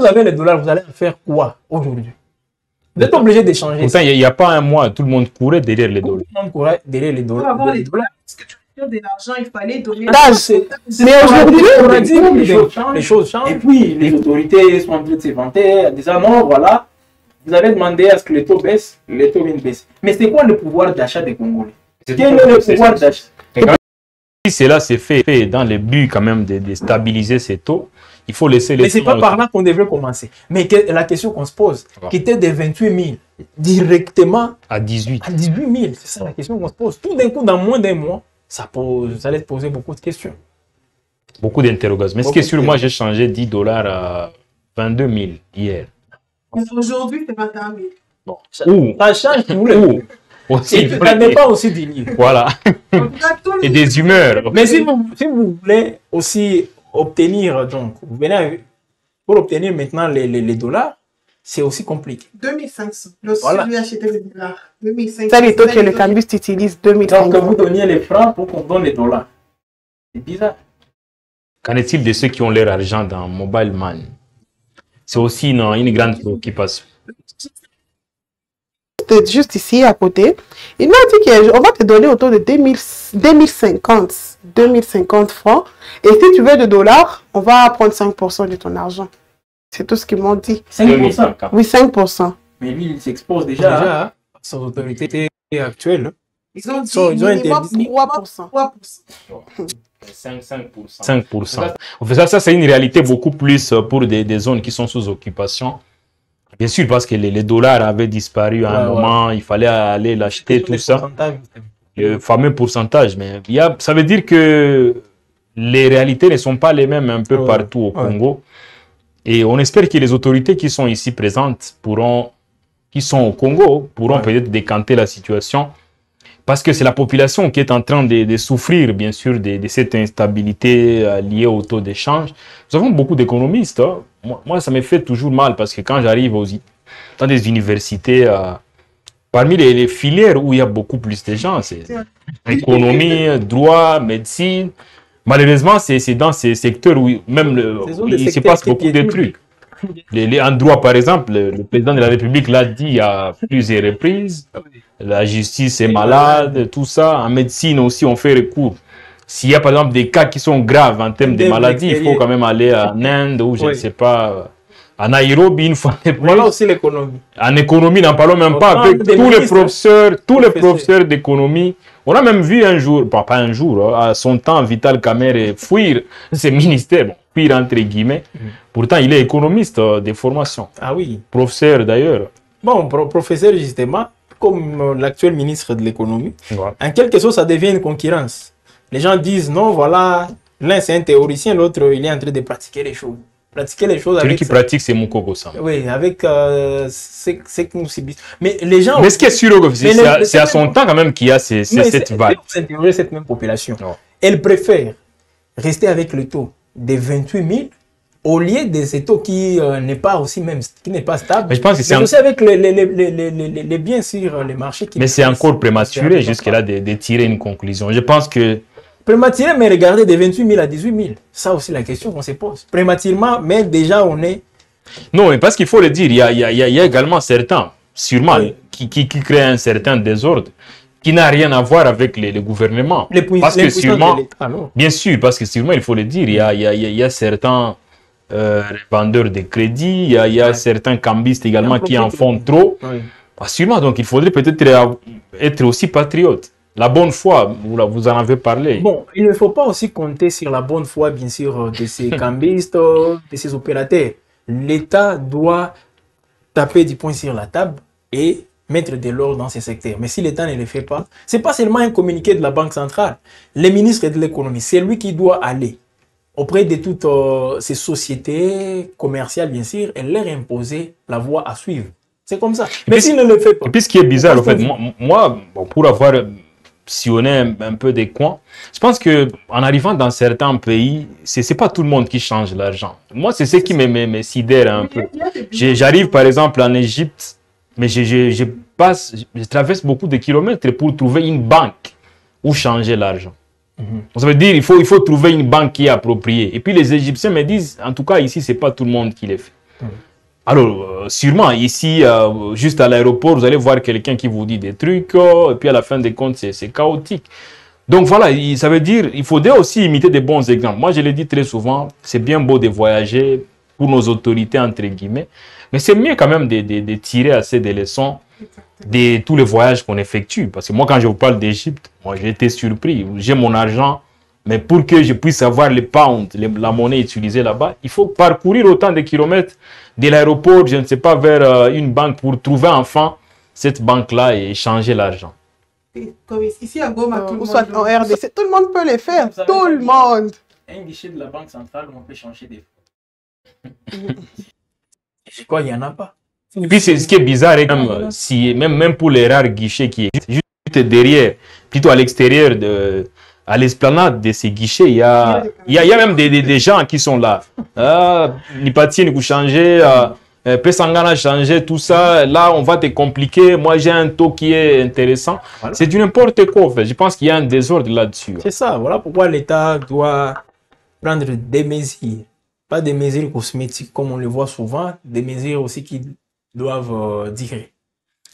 avez les dollars, vous allez faire quoi aujourd'hui? Vous êtes obligé d'échanger. Pourtant, il n'y a pas un mois, tout le monde courait derrière les dollars. Tout le monde courait derrière les dollars. Pour avoir les dollars, parce que tu as de l'argent, il fallait donner. Mais aujourd'hui, on a dit les choses changent. Et puis, les autorités sont en train de se vanter en disant non, voilà, vous avez demandé à ce que les taux baissent, les taux viennent baisser. Mais c'est quoi le pouvoir d'achat des Congolais? Quel est le pouvoir d'achat? Si cela s'est fait dans le but quand même de stabiliser ces taux, il faut laisser les... Mais ce n'est pas par là qu'on devrait commencer. Mais la question qu'on se pose, quitter des 28 000 directement à 18 000, c'est ça la question qu'on se pose. Tout d'un coup, dans moins d'un mois, ça allait te poser beaucoup de questions. Beaucoup d'interrogations. Mais ce qui est sûr, moi j'ai changé 10 $ à 22 000 hier. Aujourd'hui, c'est 21 000. Bon, ça change tous les jours. Et ça n'est pas aussi du livre. Voilà. Et des humeurs. Mais si vous voulez aussi obtenir, donc, pour obtenir maintenant les dollars, c'est aussi compliqué. 2500. Voilà. Lui acheter les dollars. 2500. Ça, les taux que le cambiste utilise, 2500. Donc, vous donniez les francs pour qu'on donne les dollars. C'est bizarre. Qu'en est-il de ceux qui ont leur argent dans Mobile Money? C'est aussi une grande préoccupation. Juste ici à côté, il m'a dit qu'on va te donner autour de 2050 francs. Et si tu veux de dollars, on va prendre 5% de ton argent. C'est tout ce qu'ils m'ont dit. 5%? Oui, 5%. Mais lui, il s'expose déjà à son autorité actuelle. Ils ont dit minimum 3%. 5%. En fait, ça c'est une réalité beaucoup plus pour des zones qui sont sous occupation. Bien sûr, parce que les dollars avaient disparu à un moment, il fallait aller l'acheter, tout ça. Le fameux pourcentage. Mais ça veut dire que les réalités ne sont pas les mêmes un peu partout au Congo. Et on espère que les autorités qui sont ici présentes qui sont au Congo, pourront peut-être décanter la situation. Parce que c'est la population qui est en train de souffrir, bien sûr, de cette instabilité liée au taux d'échange. Nous avons beaucoup d'économistes. Hein. Moi, ça me fait toujours mal parce que quand j'arrive dans des universités, parmi les filières où il y a beaucoup plus de gens, c'est économie, droit, médecine. Malheureusement, c'est dans ces secteurs où même il se passe beaucoup de trucs. En droit, par exemple, le président de la République l'a dit à plusieurs reprises. La justice est malade, tout ça. En médecine aussi, on fait recours. S'il y a par exemple des cas qui sont graves en termes de maladies, il faut quand même aller en Inde ou je ne sais pas, à Nairobi une fois de plus. Voilà aussi l'économie. En économie, n'en parlons même pas avec tous les professeurs d'économie. On a même vu un jour, pas un jour, à son temps, Vital Kamerhe fuir ses ministères, fuir entre guillemets. Pourtant, il est économiste de formation. Ah oui. Professeur d'ailleurs. Bon, professeur justement, comme l'actuel ministre de l'économie, en quelque sorte, ça devient une concurrence. Les gens disent non, voilà, l'un c'est un théoricien, l'autre il est en train de pratiquer les choses. Celui qui pratique, c'est Moukoko Sam. Oui, avec c'est que nous subissons. Mais les gens. Mais ce qui est sûr, c'est à son temps quand même qu'il y a cette vague. C'est cette même population. Elle préfère rester avec le taux de 28 000 au lieu de ces taux qui n'est pas aussi même, qui n'est pas stable. Mais je pense que c'est aussi avec les biens sur les marchés. Mais c'est encore prématuré jusque-là de tirer une conclusion. Je pense que prématuré, mais regardez, de 28 000 à 18 000. Ça aussi, la question qu'on se pose. Prématurément, mais déjà, on est... Non, mais parce qu'il faut le dire, il y a également certains, sûrement, qui créent un certain désordre, qui n'a rien à voir avec le gouvernement. Parce que sûrement, bien sûr, parce que sûrement, il faut le dire, il y a certains vendeurs de crédit, il y a certains cambistes également qui en font trop. Sûrement, donc il faudrait peut-être être aussi patriote. La bonne foi, vous en avez parlé. Bon, il ne faut pas aussi compter sur la bonne foi, bien sûr, de ces cambistes, de ces opérateurs. L'État doit taper du poing sur la table et mettre de l'ordre dans ces secteurs. Mais si l'État ne le fait pas, ce n'est pas seulement un communiqué de la Banque centrale. Le ministre de l'économie, c'est lui qui doit aller auprès de toutes ces sociétés commerciales, bien sûr, et leur imposer la voie à suivre. C'est comme ça. Mais s'il ne le fait pas... Et puis ce qui est bizarre, en fait, moi pour avoir sillonné un peu des coins, je pense qu'en arrivant dans certains pays, ce n'est pas tout le monde qui change l'argent. Moi, c'est ce qui me sidère un peu. J'arrive par exemple en Égypte, mais je traverse beaucoup de kilomètres pour trouver une banque où changer l'argent. Ça veut dire qu'il faut trouver une banque qui est appropriée. Et puis les Égyptiens me disent, en tout cas ici, ce n'est pas tout le monde qui le fait. Alors, sûrement, ici, juste à l'aéroport, vous allez voir quelqu'un qui vous dit des trucs, et puis à la fin des comptes, c'est chaotique. Donc voilà, ça veut dire qu'il faudrait aussi imiter des bons exemples. Moi, je le dis très souvent, c'est bien beau de voyager pour nos autorités, entre guillemets, mais c'est mieux quand même de tirer assez des leçons de tous les voyages qu'on effectue. Parce que moi, quand je vous parle d'Égypte, moi, j'ai été surpris. J'ai mon argent, mais pour que je puisse avoir les pounds, la monnaie utilisée là-bas, il faut parcourir autant de kilomètres de l'aéroport, je ne sais pas, vers une banque pour trouver enfin cette banque-là et changer l'argent. Comme ici à Goma, tout le monde, soit en RDC, tout le monde peut les faire, tout le monde. Un guichet de la Banque centrale où on peut changer des fonds. Je crois qu'il n'y en a pas. Et puis ce qui est bizarre, même pour les rares guichets qui existent, juste derrière, plutôt à l'extérieur à l'esplanade de ces guichets, il y a même des gens qui sont là. Nipati, vous changez, Pesangana a changé, tout ça. Là, on va te compliquer. Moi, j'ai un taux qui est intéressant. Voilà. C'est du n'importe quoi, en fait. Je pense qu'il y a un désordre là-dessus. C'est ça. Voilà pourquoi l'État doit prendre des mesures. Pas des mesures cosmétiques comme on le voit souvent, des mesures aussi qui doivent durer.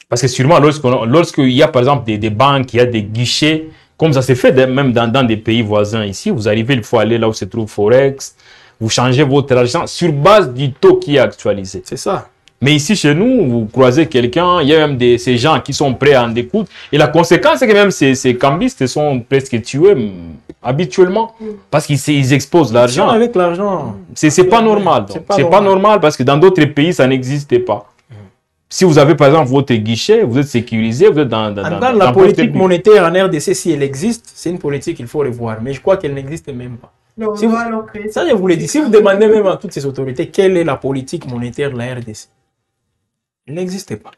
Parce que sûrement, lorsqu'il y a par exemple des banques, il y a des guichets, comme ça s'est fait même dans des pays voisins ici, vous arrivez, il faut aller là où se trouve Forex, vous changez votre argent sur base du taux qui est actualisé. C'est ça. Mais ici, chez nous, vous croisez quelqu'un, il y a même ces gens qui sont prêts à en découdre. Et la conséquence, c'est que même ces cambistes sont presque tués habituellement parce qu'ils exposent l'argent. Avec l'argent. C'est pas normal. C'est pas normal parce que dans d'autres pays, ça n'existait pas. Si vous avez par exemple votre guichet, vous êtes sécurisé, vous êtes dans la politique monétaire en RDC, si elle existe, c'est une politique qu'il faut revoir. Mais je crois qu'elle n'existe même pas. Non, si ça, je vous l'ai dit. Si vous demandez même à toutes ces autorités quelle est la politique monétaire de la RDC, elle n'existe pas.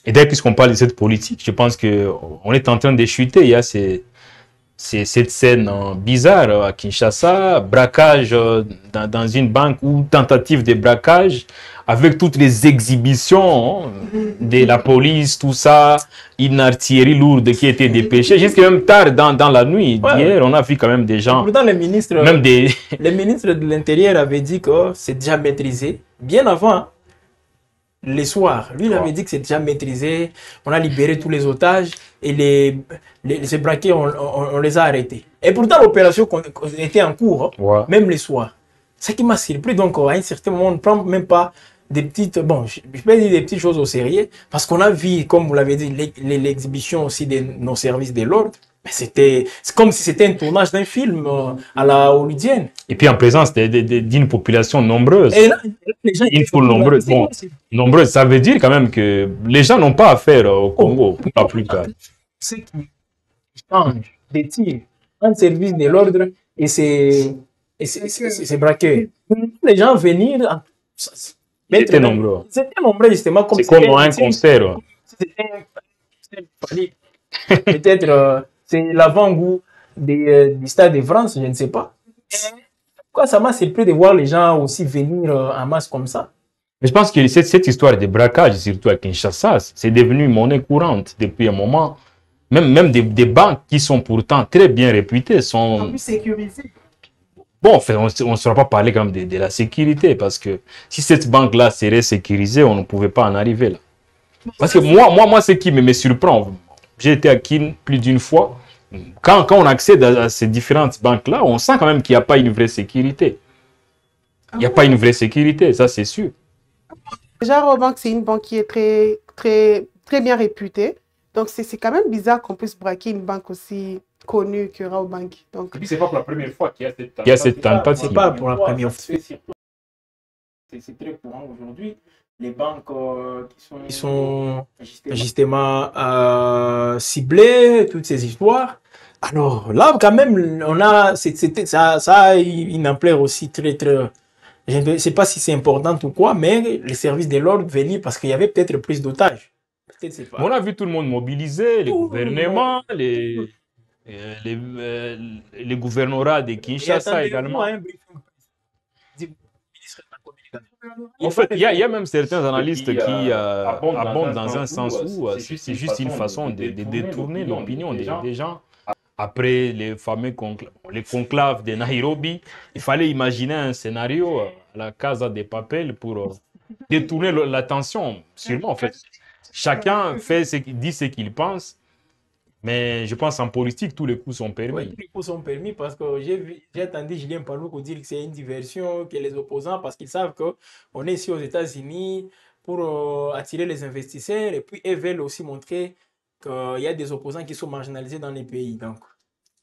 Et d'ailleurs, puisqu'on parle de cette politique, je pense qu'on est en train de chuter. Il y a cette scène bizarre à Kinshasa, braquage dans une banque ou tentative de braquage, avec toutes les exhibitions de la police, tout ça, une artillerie lourde qui était dépêchée. Jusqu'à même tard dans la nuit d'hier, on a vu quand même des gens. Pourtant, les ministres de l'Intérieur avaient dit que c'est déjà maîtrisé, bien avant les soirs. Lui, il avait dit que c'est déjà maîtrisé, on a libéré tous les otages et ces braqués, on les a arrêtés. Et pourtant, l'opération était en cours, même les soirs. Ce qui m'a surpris, donc à un certain moment, on ne prend même pas des petites, bon, je peux dire des petites choses au sérieux, parce qu'on a vu, comme vous l'avez dit, l'exhibition aussi de nos services de l'ordre. C'est comme si c'était un tournage d'un film à la hollywoodienne. Et puis en présence d'une population nombreuse. Et là, les gens une foule nombreuse. Bon, nombreuse, ça veut dire quand même que les gens n'ont pas affaire au Congo, pour la plupart. Ceux qui changent des tirs en service de l'ordre et c'est braqué. Les gens venir. C'était nombreux. C'était nombreux, justement. C'est comme un concert. Peut-être c'est l'avant-goût du Stade de France, je ne sais pas. Pourquoi ça m'a surpris de voir les gens aussi venir en masse comme ça? Mais je pense que cette histoire de braquage, surtout à Kinshasa, c'est devenu monnaie courante depuis un moment. Même des banques qui sont pourtant très bien réputées sont plus sécurisées. Bon, en fait, on ne saura pas parler quand même de la sécurité parce que si cette banque-là serait sécurisée, on ne pouvait pas en arriver là. Parce que moi ce qui me surprend, j'ai été à Kin plus d'une fois. Quand on accède à ces différentes banques-là, on sent quand même qu'il n'y a pas une vraie sécurité. Il n'y a pas une vraie sécurité, ça c'est sûr. Déjà, Robank, c'est une banque qui est très bien réputée. Donc, c'est quand même bizarre qu'on puisse braquer une banque aussi connue que Raobank. Donc, et puis, c'est pas pour la première fois qu'il y a cette tentative. C'est pas pour la première fois. C'est très courant aujourd'hui. Les banques qui sont justement ciblées, toutes ces histoires. Alors là, quand même, ça a une ampleur aussi très. Je ne sais pas si c'est important ou quoi, mais les services de l'ordre venaient parce qu'il y avait peut-être plus d'otages. On a vu tout le monde mobilisé, les gouvernements, les gouvernorats de Kinshasa également. En fait, il y a même certains analystes qui abondent dans un sens où c'est juste une façon de détourner l'opinion des gens. Après les fameux conclaves de Nairobi, il fallait imaginer un scénario à la Casa de Papel pour détourner l'attention. Sûrement, en fait, chacun dit ce qu'il pense. Mais je pense en politique, tous les coups sont permis. Oui, tous les coups sont permis parce que j'ai entendu Julien Paloukou dire que c'est une diversion, que les opposants, parce qu'ils savent qu'on est ici aux États-Unis pour attirer les investisseurs et puis ils veulent aussi montrer qu'il y a des opposants qui sont marginalisés dans les pays. Donc,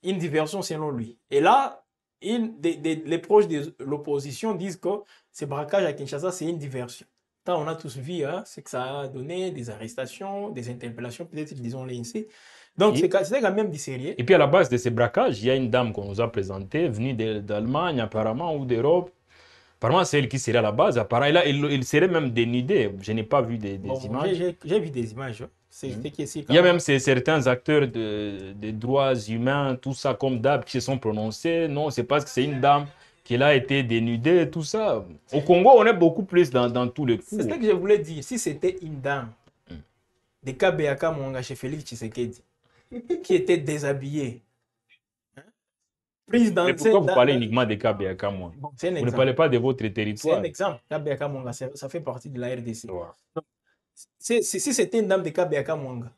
une diversion selon lui. Et là, les proches de l'opposition disent que ce braquage à Kinshasa, c'est une diversion. Tant on a tous vu, hein, c'est que ça a donné des arrestations, des interpellations, peut-être disons-les ainsi. Donc, c'est quand même du sérieux. Et puis, à la base de ces braquages, il y a une dame qu'on nous a présentée, venue d'Allemagne apparemment ou d'Europe. Apparemment, c'est elle qui serait à la base. Apparemment, là, il serait même dénudé. Je n'ai pas vu des images. J'ai vu des images. C'est qui est Il y a même certains acteurs des droits humains, tout ça, comme d'hab, qui se sont prononcés. Non, c'est parce que c'est une dame qui a été dénudée, tout ça. Au Congo, on est beaucoup plus dans tous les coups. C'est ce que je voulais dire. Si c'était une dame de KBK Mwanga chez Félix Tshisekedi, qui était déshabillée, prise dans... Mais pourquoi vous parlez uniquement des KBK Mwanga? Bon, vous ne parlez pas de votre territoire. C'est un exemple. KBK Mwanga, ça fait partie de la RDC. Ouais. Donc, si c'était une dame de KBK Mwanga,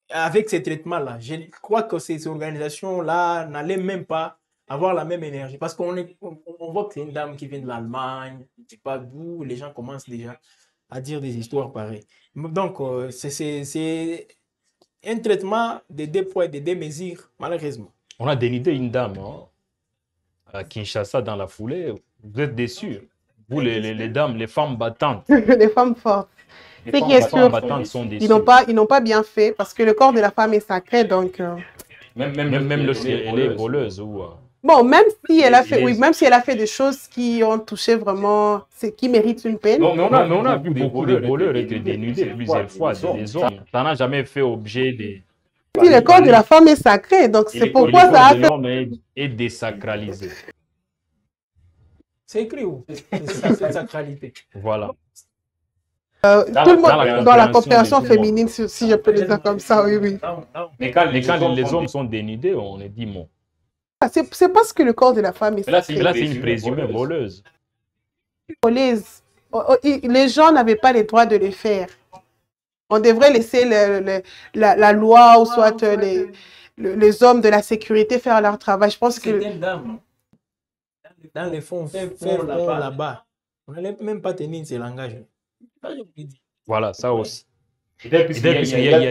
avec ces traitements-là, je crois que ces organisations-là n'allaient même pas avoir la même énergie. Parce qu'on voit que c'est une dame qui vient de l'Allemagne, je ne sais pas d'où, les gens commencent déjà à dire des histoires pareilles. Donc, c'est un traitement de deux poids et de deux mesures, malheureusement. On a dénudé une dame à Kinshasa dans la foulée. Vous êtes déçus? Vous, les dames, les femmes battantes. Les femmes fortes. Les femmes battantes sont déçues. Ils n'ont pas bien fait parce que le corps de la femme est sacré, donc... Même lorsqu'elle est voleuse ou... Bon, même si elle a fait, oui, même si elle a fait des choses qui ont touché vraiment, qui méritent une peine. Non, mais on a vu beaucoup de voleurs être dénudés plusieurs fois, des hommes. Ça n'a jamais fait objet de... Si le corps de la femme est sacré, donc c'est pourquoi ça a fait... L'homme est désacralisé. C'est écrit où? C'est sacralité. Voilà. Tout le monde dans la coopération féminine, si je peux le dire comme ça, oui, oui. Mais quand les hommes sont dénudés, on est dit bon. C'est parce que le corps de la femme est sacré. Là, c'est une présumée voleuse. Les gens n'avaient pas le droit de le faire. On devrait laisser la loi ou soit les hommes de la sécurité faire leur travail. Je pense que... Dans les fonds là-bas, on n'allait même pas tenir ce langage. Voilà, ça aussi. Il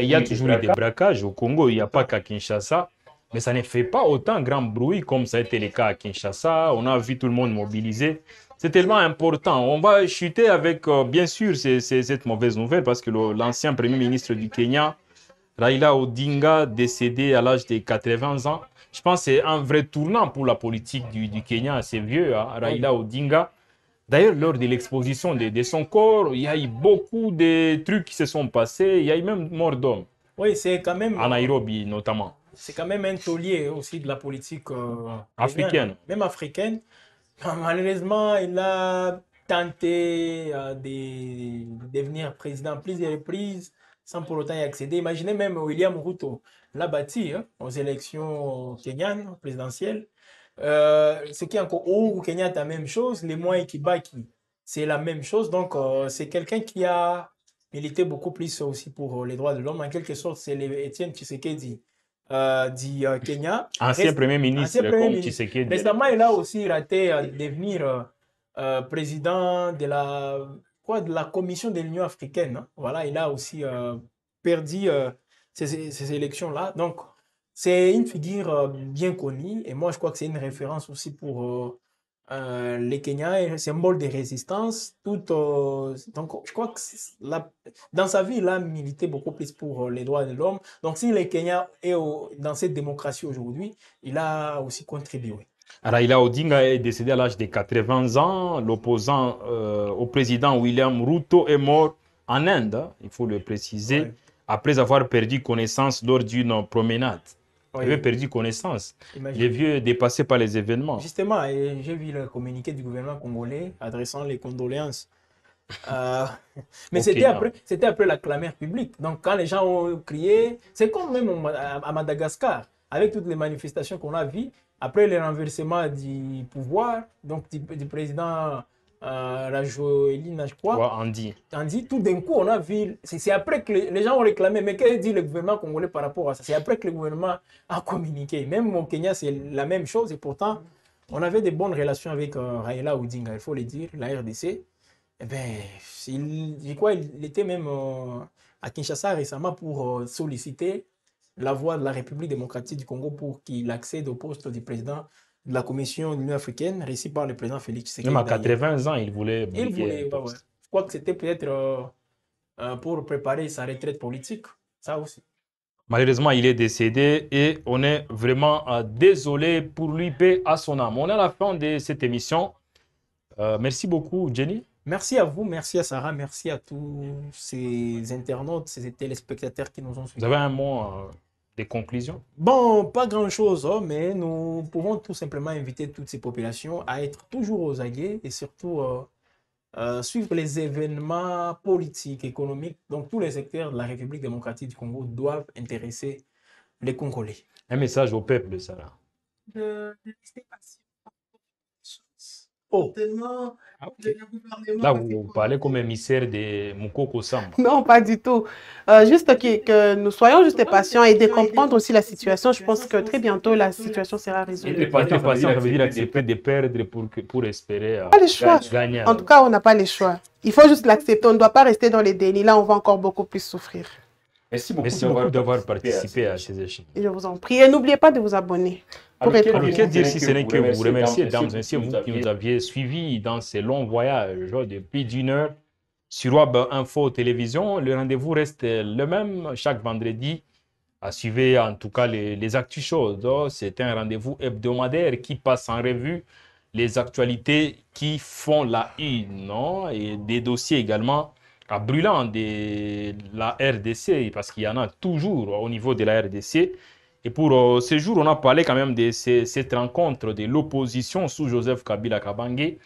y a toujours eu des braquages au Congo, il n'y a pas qu'à Kinshasa. Mais ça ne fait pas autant grand bruit comme ça a été le cas à Kinshasa. On a vu tout le monde mobilisé. C'est tellement important. On va chuter avec, bien sûr, cette mauvaise nouvelle parce que l'ancien premier ministre du Kenya, Raila Odinga, décédé à l'âge de 80 ans. Je pense que c'est un vrai tournant pour la politique du Kenya. C'est vieux, hein, Raila Odinga. D'ailleurs, lors de l'exposition de son corps, il y a eu beaucoup de trucs qui se sont passés. Il y a eu même mort d'homme. Oui, c'est quand même... À Nairobi, notamment. C'est quand même un taulier aussi de la politique africaine. Même africaine. Malheureusement, il a tenté de devenir président plusieurs reprises sans pour autant y accéder. Imaginez même William Ruto l'a battu aux élections kenyanes, présidentielles. Ce qui est encore au Kenya, c'est la même chose. Les moyens Kibaki, c'est la même chose. Donc, c'est quelqu'un qui a milité beaucoup plus aussi pour les droits de l'homme. En quelque sorte, c'est Étienne Tshisekedi du Kenya. Ancien premier ministre, comme Tshisekedi. Récemment, il a aussi raté de devenir président de la commission de l'Union africaine. Hein. Voilà, il a aussi perdu ces élections-là. Donc, c'est une figure bien connue et moi, je crois que c'est une référence aussi pour les Kenyans, un symbole de résistance. Donc, je crois que dans sa vie, il a milité beaucoup plus pour les droits de l'homme. Donc, si le Kenya est dans cette démocratie aujourd'hui, il a aussi contribué. Raila Odinga est décédé à l'âge de 80 ans. L'opposant au président William Ruto est mort en Inde, hein, il faut le préciser, après avoir perdu connaissance lors d'une promenade. Il avait perdu connaissance. Il est vieux, dépassé par les événements. Justement, j'ai vu le communiqué du gouvernement congolais adressant les condoléances. Mais c'était après la clameur publique. Donc, quand les gens ont crié, c'est comme même à Madagascar, avec toutes les manifestations qu'on a vues, après le renversement du pouvoir, donc du président Rajoelina, je crois. Andy, tout d'un coup, on a vu. C'est après que les gens ont réclamé. Mais qu'est-ce que dit le gouvernement congolais par rapport à ça? C'est après que le gouvernement a communiqué. Même au Kenya, c'est la même chose. Et pourtant, on avait de bonnes relations avec Raila Odinga, il faut le dire, la RDC. Eh bien, il était même à Kinshasa récemment pour solliciter la voix de la République démocratique du Congo pour qu'il accède au poste du président de la Commission de l'Union africaine, réussi par le président Félix Tshisekedi. Même à 80 ans, il voulait... Je crois que c'était peut-être pour préparer sa retraite politique, ça aussi. Malheureusement, il est décédé et on est vraiment désolé pour lui, paix à son âme. On est à la fin de cette émission. Merci beaucoup, Jenny. Merci à vous, merci à Sarah, merci à tous ces internautes, ces téléspectateurs qui nous ont Vous suivis. avez un mot de conclusion? Bon, pas grand-chose, hein, mais nous pouvons tout simplement inviter toutes ces populations à être toujours aux aguets et surtout suivre les événements politiques, économiques. Donc, tous les secteurs de la République démocratique du Congo doivent intéresser les Congolais. Un message au peuple, Sarah. De rester patient. Oh, Certainement, le gouvernement Là, va vous faire parlez comme émissaire de Moukoko Samba. Non, pas du tout. Juste que nous soyons juste patients et de comprendre aussi la situation. Je pense que très bientôt, la situation sera résolue. Être patient, ça veut dire accepter de perdre pour espérer Pas le choix. gagner. En tout cas, on n'a pas les choix. Il faut juste l'accepter. On ne doit pas rester dans les dénis. Là, on va encore beaucoup plus souffrir. Merci beaucoup d'avoir participé à ces échanges. Et je vous en prie. Et n'oubliez pas de vous abonner. Pour être Alors, que dire si ce n'est que vous remercier, dames et messieurs, vous qui nous aviez suivis dans ces longs voyages de plus d'une heure sur Web Info Télévision. Le rendez-vous reste le même chaque vendredi. À suivre en tout cas les actus chaudes. C'est un rendez-vous hebdomadaire qui passe en revue les actualités qui font la une, non? Et des dossiers également brûlants de la RDC, parce qu'il y en a toujours au niveau de la RDC. Et pour ce jour, on a parlé quand même de cette rencontre de l'opposition sous Joseph Kabila Kabange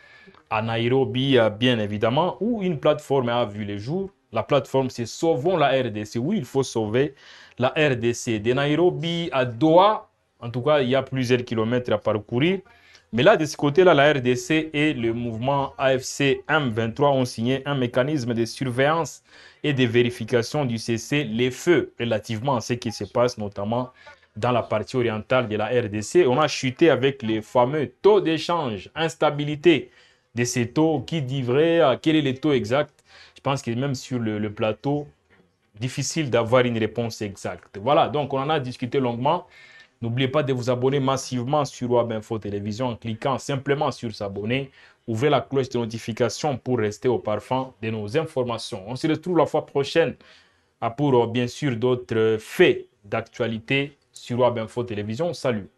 à Nairobi, bien évidemment, où une plateforme a vu le jour. La plateforme, c'est Sauvons la RDC. Oui, il faut sauver la RDC. De Nairobi à Doha, en tout cas, il y a plusieurs kilomètres à parcourir. Mais là, de ce côté-là, la RDC et le mouvement AFC M23 ont signé un mécanisme de surveillance et de vérification du cessez-le-feu relativement à ce qui se passe notamment dans la partie orientale de la RDC. On a chuté avec les fameux taux d'échange, instabilité de ces taux. Qui dit vrai, quel est le taux exact? Je pense que même sur le plateau, difficile d'avoir une réponse exacte. Voilà, donc on en a discuté longuement. N'oubliez pas de vous abonner massivement sur Web Info Télévision en cliquant simplement sur s'abonner. Ouvrez la cloche de notification pour rester au parfum de nos informations. On se retrouve la fois prochaine pour bien sûr d'autres faits d'actualité sur Web Info Télévision. Salut!